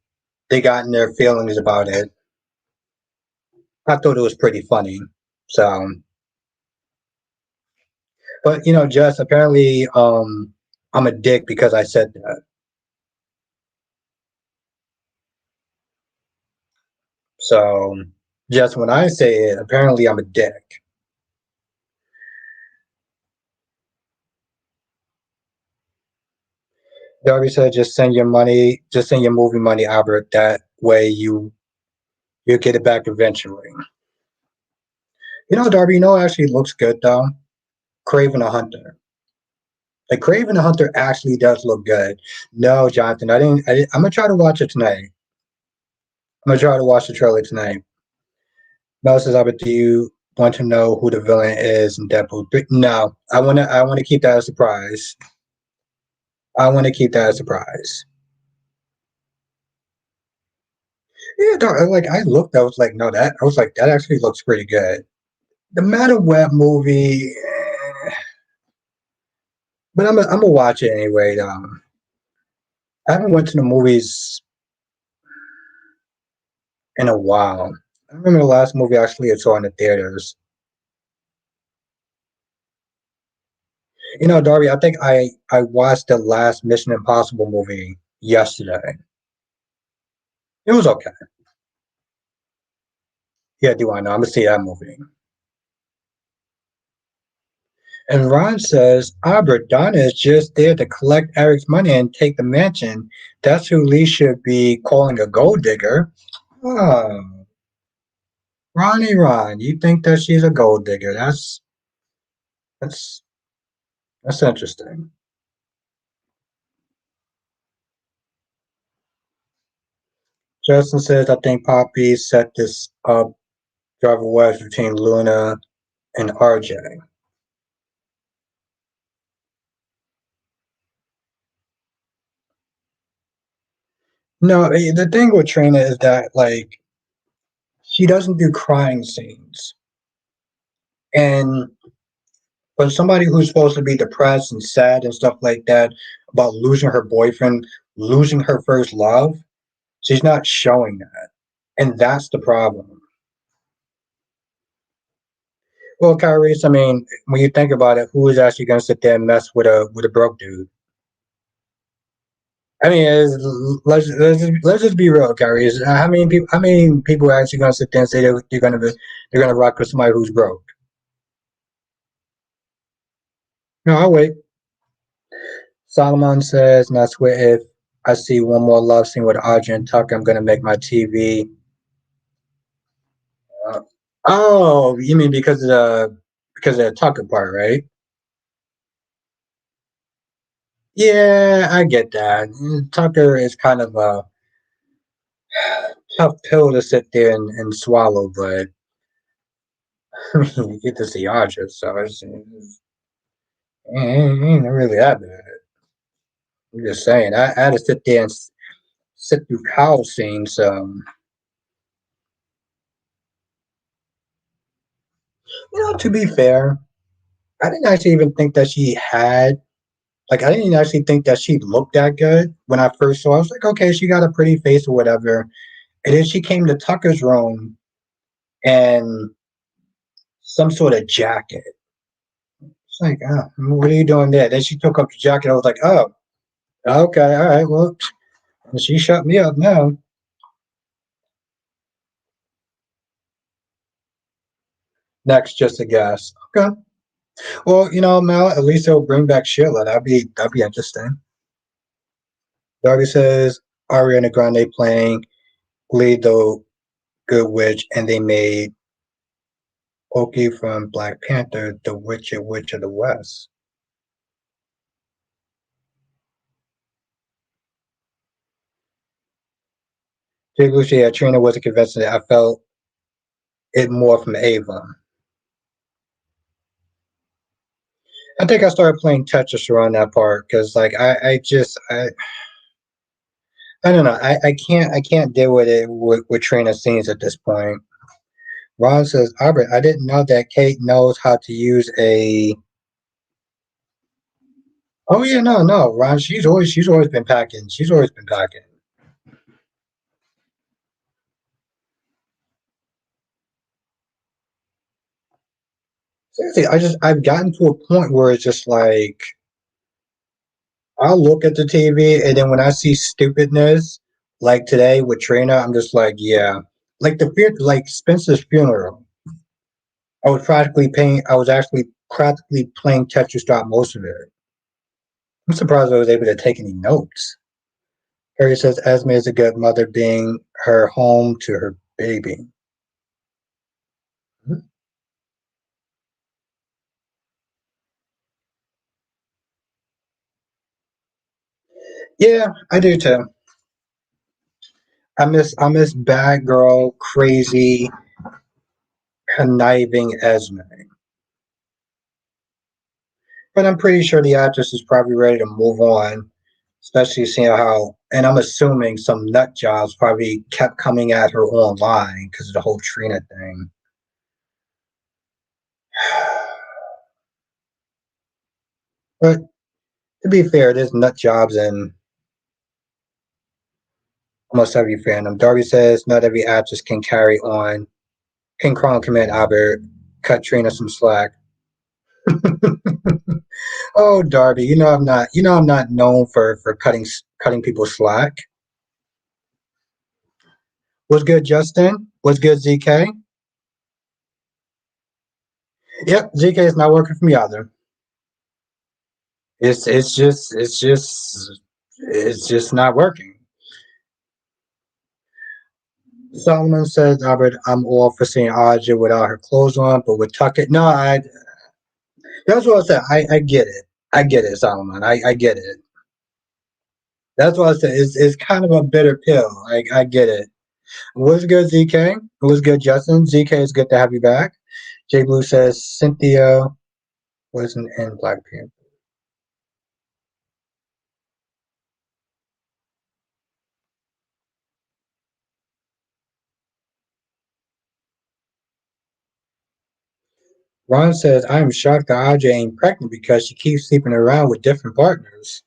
they got in their feelings about it. I thought it was pretty funny. So, but just apparently, I'm a dick because I said that. So, just when I say it, apparently I'm a dick. Darby said, just send your movie money, Albert. That way you get it back eventually. Darby, actually looks good though. Craven a Hunter. Like Craven the Hunter actually does look good. No, Jonathan, I'm gonna try to watch it tonight. I'm gonna try to watch the trailer tonight. Mel says, "But do you want to know who the villain is in Deadpool 3?" No, I wanna keep that a surprise. I want to keep that a surprise. Yeah, like I looked, I was like, no, that actually looks pretty good. The Madam Web movie, But I'm gonna watch it anyway. I haven't went to the movies in a while. I remember the last movie actually I saw in the theaters. You know, Darby, I think I watched the last Mission Impossible movie yesterday. It was okay. Yeah, do I know? I'm gonna see that movie. And Ron says, Albert, Donna is just there to collect Eric's money and take the mansion. That's who Lee should be calling a gold digger. Oh, Ronnie Ron, you think that she's a gold digger? That's that's interesting. Justin says, I think Poppy set this up, driver west between Luna and RJ. No, the thing with Trina is that like she doesn't do crying scenes, and for somebody who's supposed to be depressed and sad and stuff like that about losing her boyfriend, losing her first love, she's not showing that, and that's the problem. Well, Kyrie, I mean, when you think about it, who is actually going to sit there and mess with a broke dude? I mean, let's just be real, Kyrie. How many people are actually going to sit there and say they're going to rock with somebody who's broke? No, I'll wait. Solomon says, and I swear if I see one more love scene with Audrey and Tucker, I'm going to make my TV. Uh, oh, you mean because of the Tucker part, right? Yeah, I get that. Tucker is kind of a tough pill to sit there and swallow, but you get to see Audrey, so it ain't really that bad. I'm just saying, I had to sit there and sit through cow scenes. To be fair, I didn't actually even think that she had like I didn't actually think that she looked that good when I first saw her. I was like, okay, she got a pretty face or whatever. And then she came to Tucker's room and some sort of jacket. It's like, oh, what are you doing there? Then she took up the jacket. I was like, oh, okay, all right, well, she shut me up now. Next, just a guess. Okay. Well, Mel, at least they'll bring back Sheila. That'd be interesting. Darby says Ariana Grande playing Glee the Good Witch, and they made Oki from Black Panther the Wicked Witch of the West. Jake Lucia, yeah, Trina wasn't convincing. I felt it more from Ava. I think I started playing Tetris around that part because, like, I don't know. I can't deal with it with Trina scenes at this point. Ron says, Albert, I didn't know that Kate knows how to use a. Oh yeah, no, no, Ron. She's always been packing. She's always been packing. Seriously, I've gotten to a point where it's just like I'll look at the TV and then when I see stupidness like today with Trina, I'm just like, yeah. Like Spencer's funeral. I was actually practically playing Tetris throughout most of it. I'm surprised I was able to take any notes. Harry says Esme is a good mother being her home to her baby. Yeah, I do too. I miss bad girl, crazy, conniving Esme. But I'm pretty sure the actress is probably ready to move on, especially seeing how, and I'm assuming some nut jobs probably kept coming at her online because of the whole Trina thing. But To be fair, there's nut jobs in almost every fandom. Darby says not every actress can carry on. King Kron command Albert, cut Trina some slack. Oh, Darby, you know I'm not. You know I'm not known for cutting people slack. What's good, Justin? What's good, ZK? Yep, ZK is not working for me either. It's just not working. Solomon says, Albert, I'm all for seeing Aja without her clothes on, but with Tucker. No, that's what I said. I get it. I get it, Solomon. I get it. That's what I said. It's kind of a bitter pill. I get it. What's good, ZK? What's good, Justin? ZK, it's good to have you back. J Blue says Cynthia wasn't in Black Panther. Ron says, I am shocked that Aja ain't pregnant because she keeps sleeping around with different partners.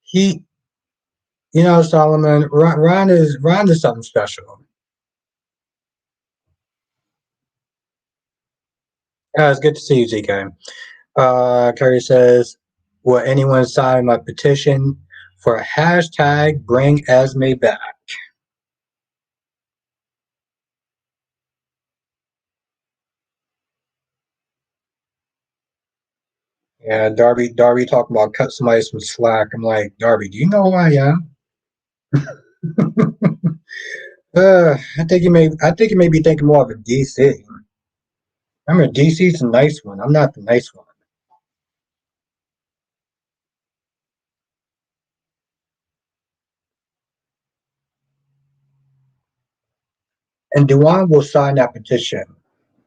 He, Solomon, Ron is something special. It's good to see you, ZK. Kerry says, will anyone sign my petition for hashtag bring Esme back? Yeah, Darby talking about cut somebody some slack. I'm like, Darby, do you know who I am? I think you may be thinking more of a DC. Remember, DC's a nice one. I'm not the nice one. And Duan will sign that petition.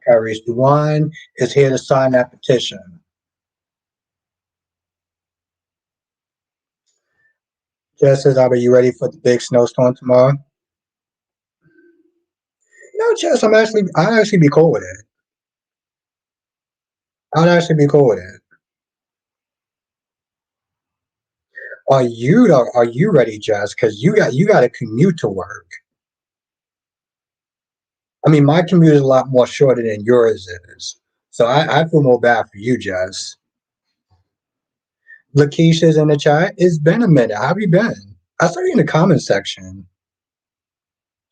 Carries Duan is here to sign that petition. Jess says, are you ready for the big snowstorm tomorrow? No, Jess, I'd actually be cool with it. I'd actually be cool with it. Are you ready, Jess? Because you got to commute to work. I mean, my commute is a lot more shorter than yours is. So I feel more bad for you, Jess. Lakeisha's in the chat. It's been a minute. How have you been? I saw you in the comment section.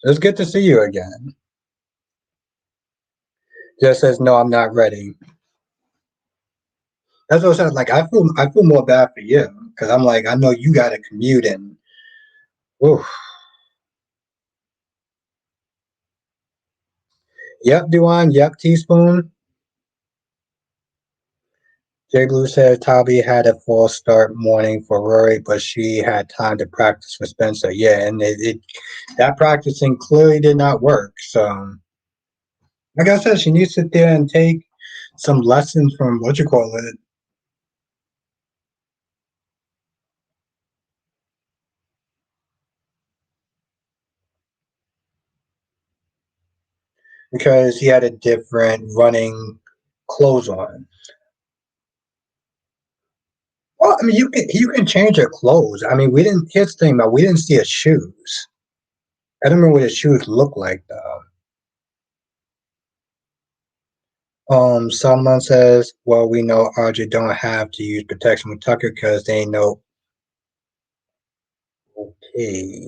It's good to see you again. Jess says, no, I'm not ready. That's what I said. Like I feel more bad for you because I'm like I know you got to commute and oof. Yep, Duan. Yep, teaspoon. Jay Blue said Tabi had a false start morning for Rory, but she had time to practice for Spencer. Yeah, and that practicing clearly did not work. So, like I said, she needs to sit there and take some lessons from what you call it, because he had a different running clothes on. Well, I mean, you can change her clothes. I mean, we didn't. Here's the thing, though. We didn't see her shoes. I don't remember what his shoes look like though. Someone says, "Well, we know Audrey don't have to use protection with Tucker because they ain't no okay."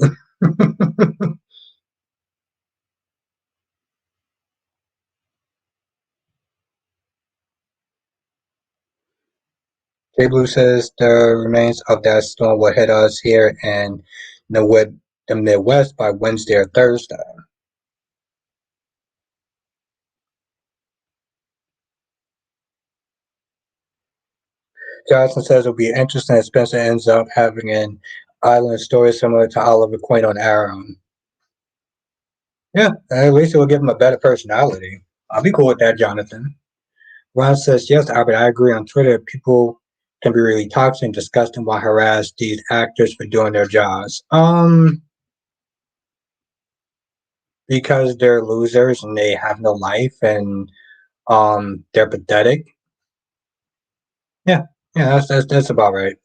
J Blue says the remains of that storm will hit us here in the Midwest by Wednesday or Thursday. Johnson says it'll be interesting if Spencer ends up having an island story similar to Oliver Queen on Arrow. Yeah, at least it will give him a better personality. I'll be cool with that, Jonathan. Ron says, yes, Albert, I agree. On Twitter, people can be really toxic and disgusting while harass these actors for doing their jobs. Because they're losers and they have no life and they're pathetic. Yeah, that's about right.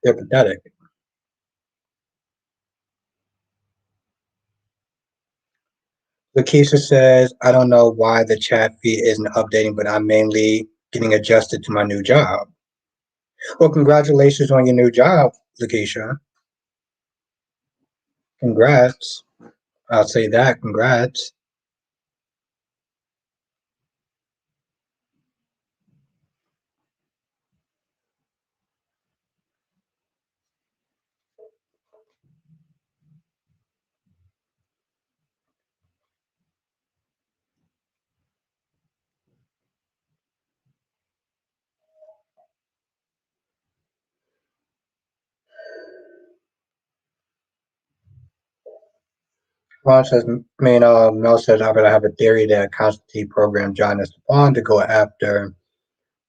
They're pathetic. Lakeisha says, I don't know why the chat feed isn't updating, but I'm mainly getting adjusted to my new job. Well, congratulations on your new job, Lakeisha. Congrats. I'll say that. Congrats. Ron says, Mel says, I would have a theory that Constantine programmed John as Spawn to go after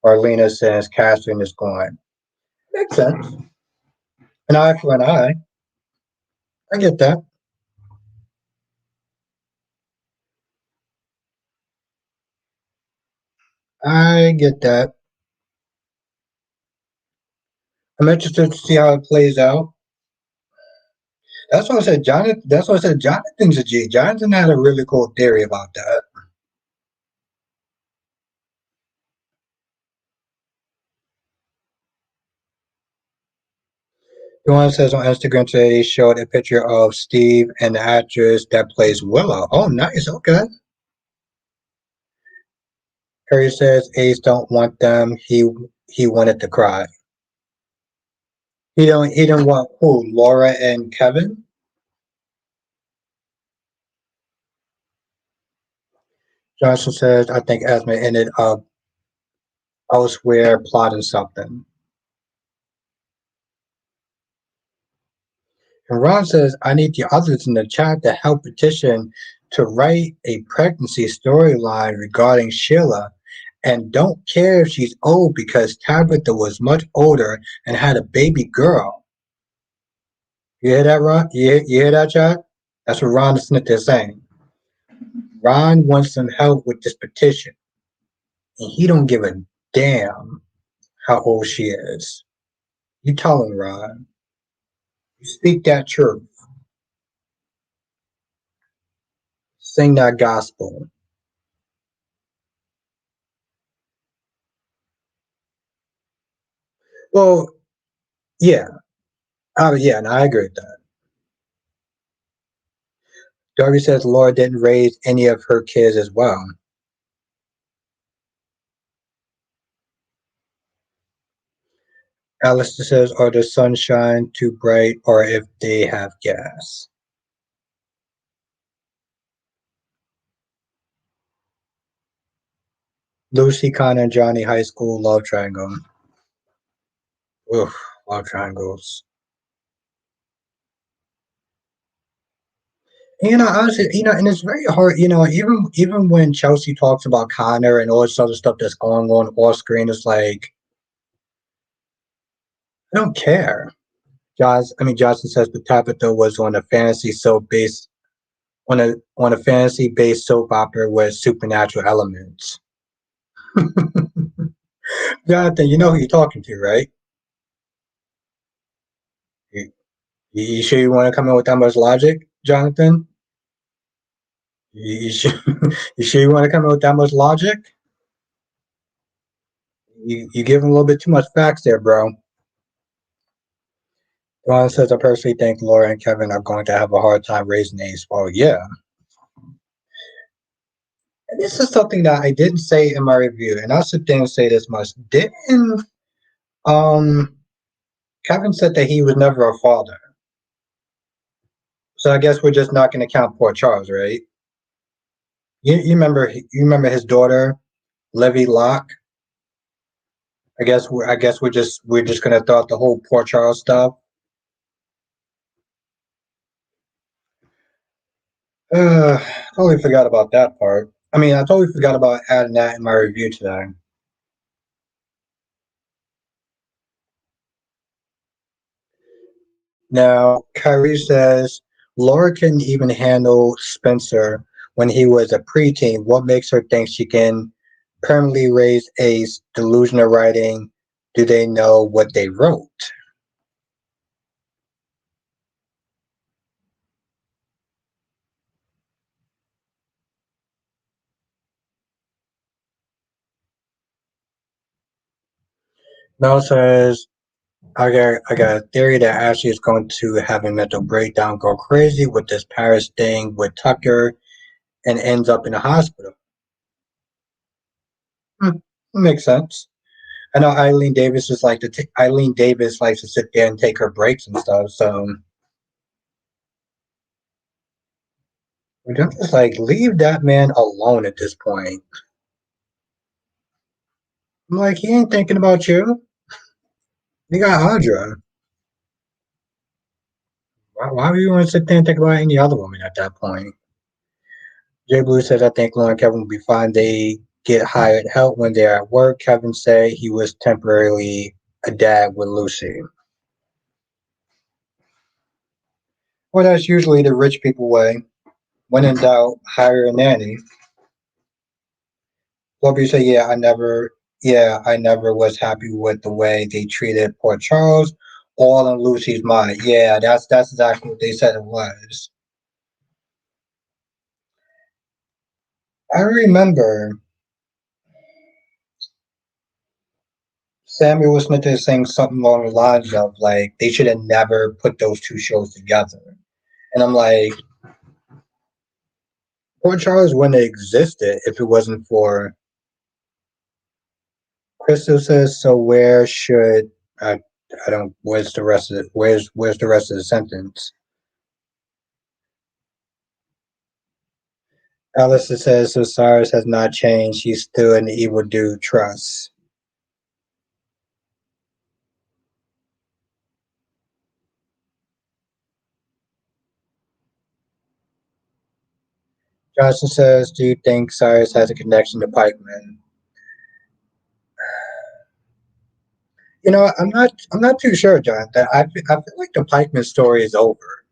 Arlena says Catherine is gone. Makes sense. An eye for an eye. I get that. I get that. I'm interested to see how it plays out. That's why I said Jonathan. That's why I said Jonathan's a G. Jonathan had a really cool theory about that. Joanne says on Instagram today they showed a picture of Steve and the actress that plays Willow. Oh, nice. Okay. Harry says Ace don't want them. He wanted to cry. He don't want who? Laura and Kevin? Johnson says I think Esme ended up elsewhere plotting something. And Ron says I need the others in the chat to help petition to write a pregnancy storyline regarding Sheila and don't care if she's old because Tabitha was much older and had a baby girl. You hear that, Ron? You hear that, chat? That's what Ron Smith is saying. Ron wants some help with this petition, and he don't give a damn how old she is. You tell him, Ron. You speak that truth. Sing that gospel. Well, yeah. Yeah, and I agree with that. Darby says Laura didn't raise any of her kids as well. Alice says, are the sunshine too bright or if they have gas? Lucy, Connor, and Johnny high school love triangle. Oof, love triangles. Honestly, and it's very hard. Even when Chelsea talks about Connor and all this other stuff that's going on off screen, it's like I don't care. Johnson says the Tabitha was on a fantasy soap based on a fantasy based soap opera with supernatural elements. Jonathan, you know who you're talking to, right? You, you sure you want to come in with that much logic, Jonathan? You sure, you sure you want to come in with that much logic? You give him a little bit too much facts there, bro. Ron says, I personally think Laura and Kevin are going to have a hard time raising Ace. Well, yeah. And this is something that I didn't say in my review, and I'll sit there and say this much. Didn't um Kevin said that he was never a father. So I guess we're just not gonna count poor Charles, right? You remember his daughter, Livy Locke? I guess we're just gonna throw out the whole poor Charles stuff. Totally forgot about that part. I totally forgot about adding that in my review today. Now, Kyrie says Laura couldn't even handle Spencer when he was a preteen. What makes her think she can permanently raise Ace? Delusional writing, Do they know what they wrote? Mel says, I got a theory that Ashley is going to have a mental breakdown, go crazy with this Paris thing with Tucker, and ends up in the hospital. Hmm, makes sense. I know Eileen Davis likes to sit there and take her breaks and stuff. So we're just like leave that man alone at this point. I'm like, he ain't thinking about you. You got Audra. Why would you want to sit there and think about any other woman at that point? Jay Blue says, I think Lauren and Kevin will be fine. They get hired help when they're at work. Kevin said he was temporarily a dad with Lucy. Well, that's usually the rich people way. When in doubt, hire a nanny. Bobby said, I never was happy with the way they treated poor Charles. All in Lucy's mind. Yeah, that's exactly what they said it was. I remember Samuel Smith is saying something along the lines of like they should have never put those two shows together. And I'm like, Port Charles wouldn't have existed if it wasn't for Crystal says, so where should I don't where's the rest of it where's the rest of the sentence? Alistair says, so Cyrus has not changed, he's still an evil dude, trust. Johnson says, do you think Cyrus has a connection to Pikeman? I'm not too sure, Jonathan. I feel like the Pikeman story is over.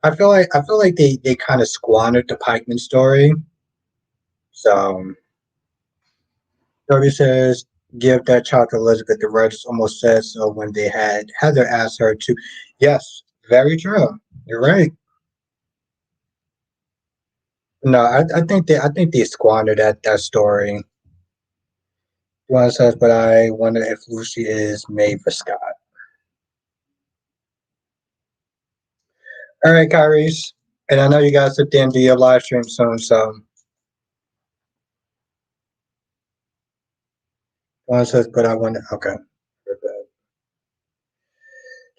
I feel like they kind of squandered the Pikeman story. So Toby says, give that child to Elizabeth. The writers almost said so when they had Heather ask her to. Yes, very true. You're right. No, I think they squandered that story. One says, but I wonder if Lucy is made for Scott. All right, Kyrie's. And I know you guys sit there and do your live stream soon, so one says, but I wonder okay.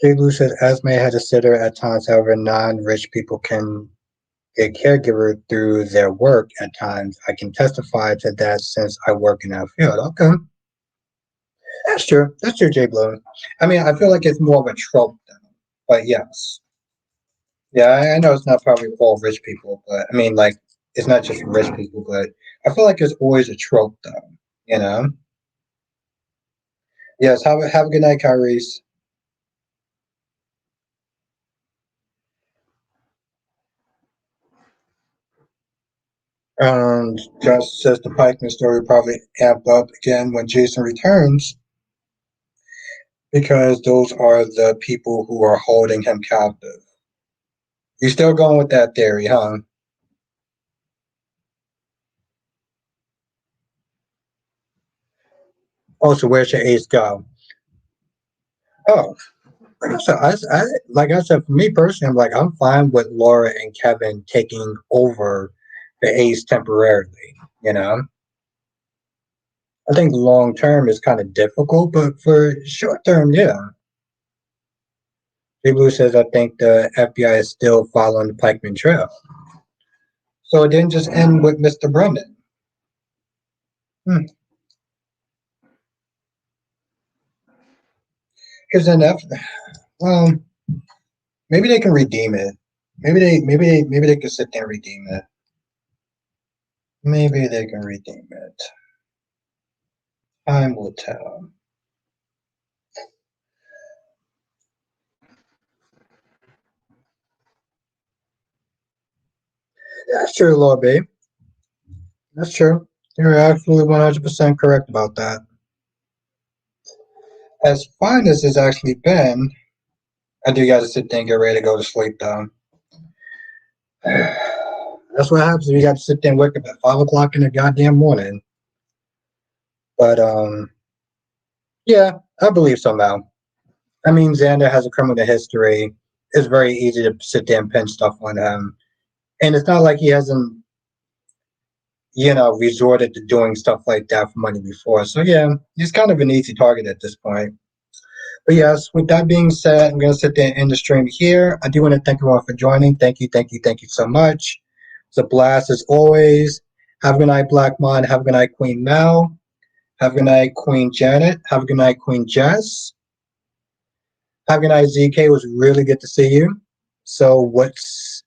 Jay Blue says Esme had a sitter at times, however, non-rich people can get caregiver through their work at times. I can testify to that since I work in that field. Okay. That's true. That's true, Jay Blue. I mean, I feel like it's more of a trope though. But yes. Yeah, I know it's not probably all rich people, but I mean like it's not just rich people, but I feel like it's always a trope though, you know? Yes, have a good night, Kyrie. Josh says the Pikeman story probably amped up again when Jason returns because those are the people who are holding him captive. You still going with that theory, huh? Oh, so where should Ace go? Oh, like I said, for me personally, I'm like, I'm fine with Laura and Kevin taking over the Ace temporarily. You know, I think long term is kind of difficult, but for short term, yeah. People says I think the FBI is still following the Pikeman Trail. So it didn't just end with Mr. Brennan. Hmm. Because then, well, maybe they can redeem it. Maybe they can sit there and redeem it. Maybe they can redeem it. Time will tell. That's true, Lord Babe. That's true. You're absolutely 100% correct about that. As fun as it's actually been, I do got to sit there and get ready to go to sleep, though. That's what happens if you got to sit there and wake up at 5 o'clock in the goddamn morning. But yeah, I believe so now. I mean, Xander has a criminal history. It's very easy to sit there and pin stuff on him, and it's not like he hasn't, resorted to doing stuff like that for money before. So yeah, he's kind of an easy target at this point. But yes, with that being said, I'm going to sit there and end the stream here. I do want to thank everyone for joining. Thank you, thank you, thank you so much. It's a blast as always. Have a good night, Black Mon. Have a good night, Queen Mel. Have a good night, Queen Janet. Have a good night, Queen Jess. Have a good night, ZK. It was really good to see you. So what's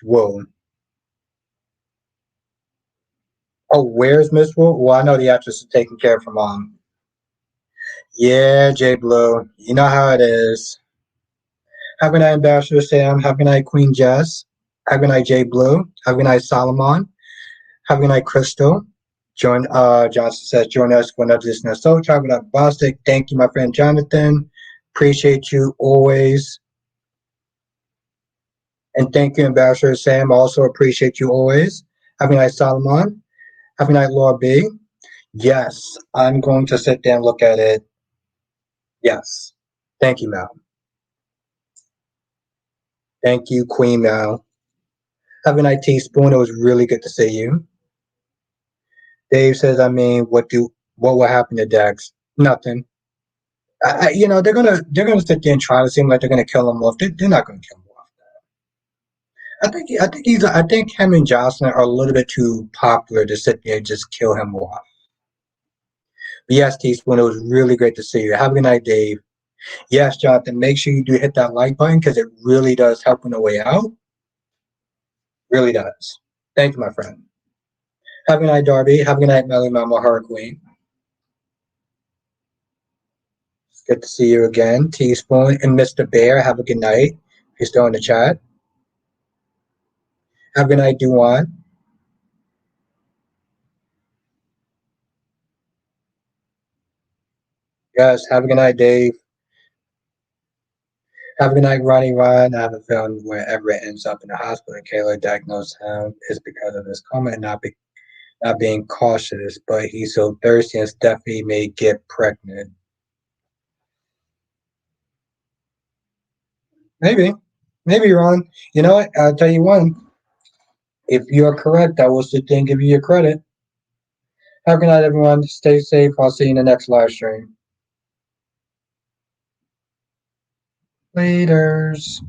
Woo? Oh, where's Miss Woo? Well, I know the actress is taking care of her mom. Yeah, J Blue. You know how it is. Have a good night, Ambassador Sam. Have a good night, Queen Jess. Have a good night, J Blue. Have a good night, Solomon. Have a good night, Crystal. Johnson says, join us for another edition of Soul Tribe without Bostic. Thank you, my friend Jonathan. Appreciate you always. And thank you, Ambassador Sam. Also appreciate you always. Have a night, Solomon. Have a night, Laura B. Yes, I'm going to sit there and look at it. Yes. Thank you, Mal. Thank you, Queen Mal. Have a night, Teaspoon. It was really good to see you. Dave says, I mean, what will happen to Dex? Nothing. They're gonna sit there and try to seem like they're gonna kill him off. They're not gonna kill him off. I think him and Jocelyn are a little bit too popular to sit there and just kill him off. But yes, Teaspoon, it was really great to see you. Have a good night, Dave. Yes, Jonathan, make sure you do hit that like button because it really does help on the way out. Really does. Thank you, my friend. Have a good night, Darby. Have a good night, Melly Mama Hurricane. It's good to see you again, Teaspoon. And Mr. Bear, have a good night. If you're still in the chat. Have a good night, Duan. Yes, have a good night, Dave. Have a good night, Ronnie Ryan. I have a feeling wherever it ends up in the hospital, Kayla diagnosed him is because of his coma and not being cautious, but he's so thirsty and Stephanie may get pregnant. Maybe, Ron. You know what? I'll tell you one. If you're correct, I will sit there and give you your credit. Have a good night, everyone. Stay safe. I'll see you in the next live stream. Laters.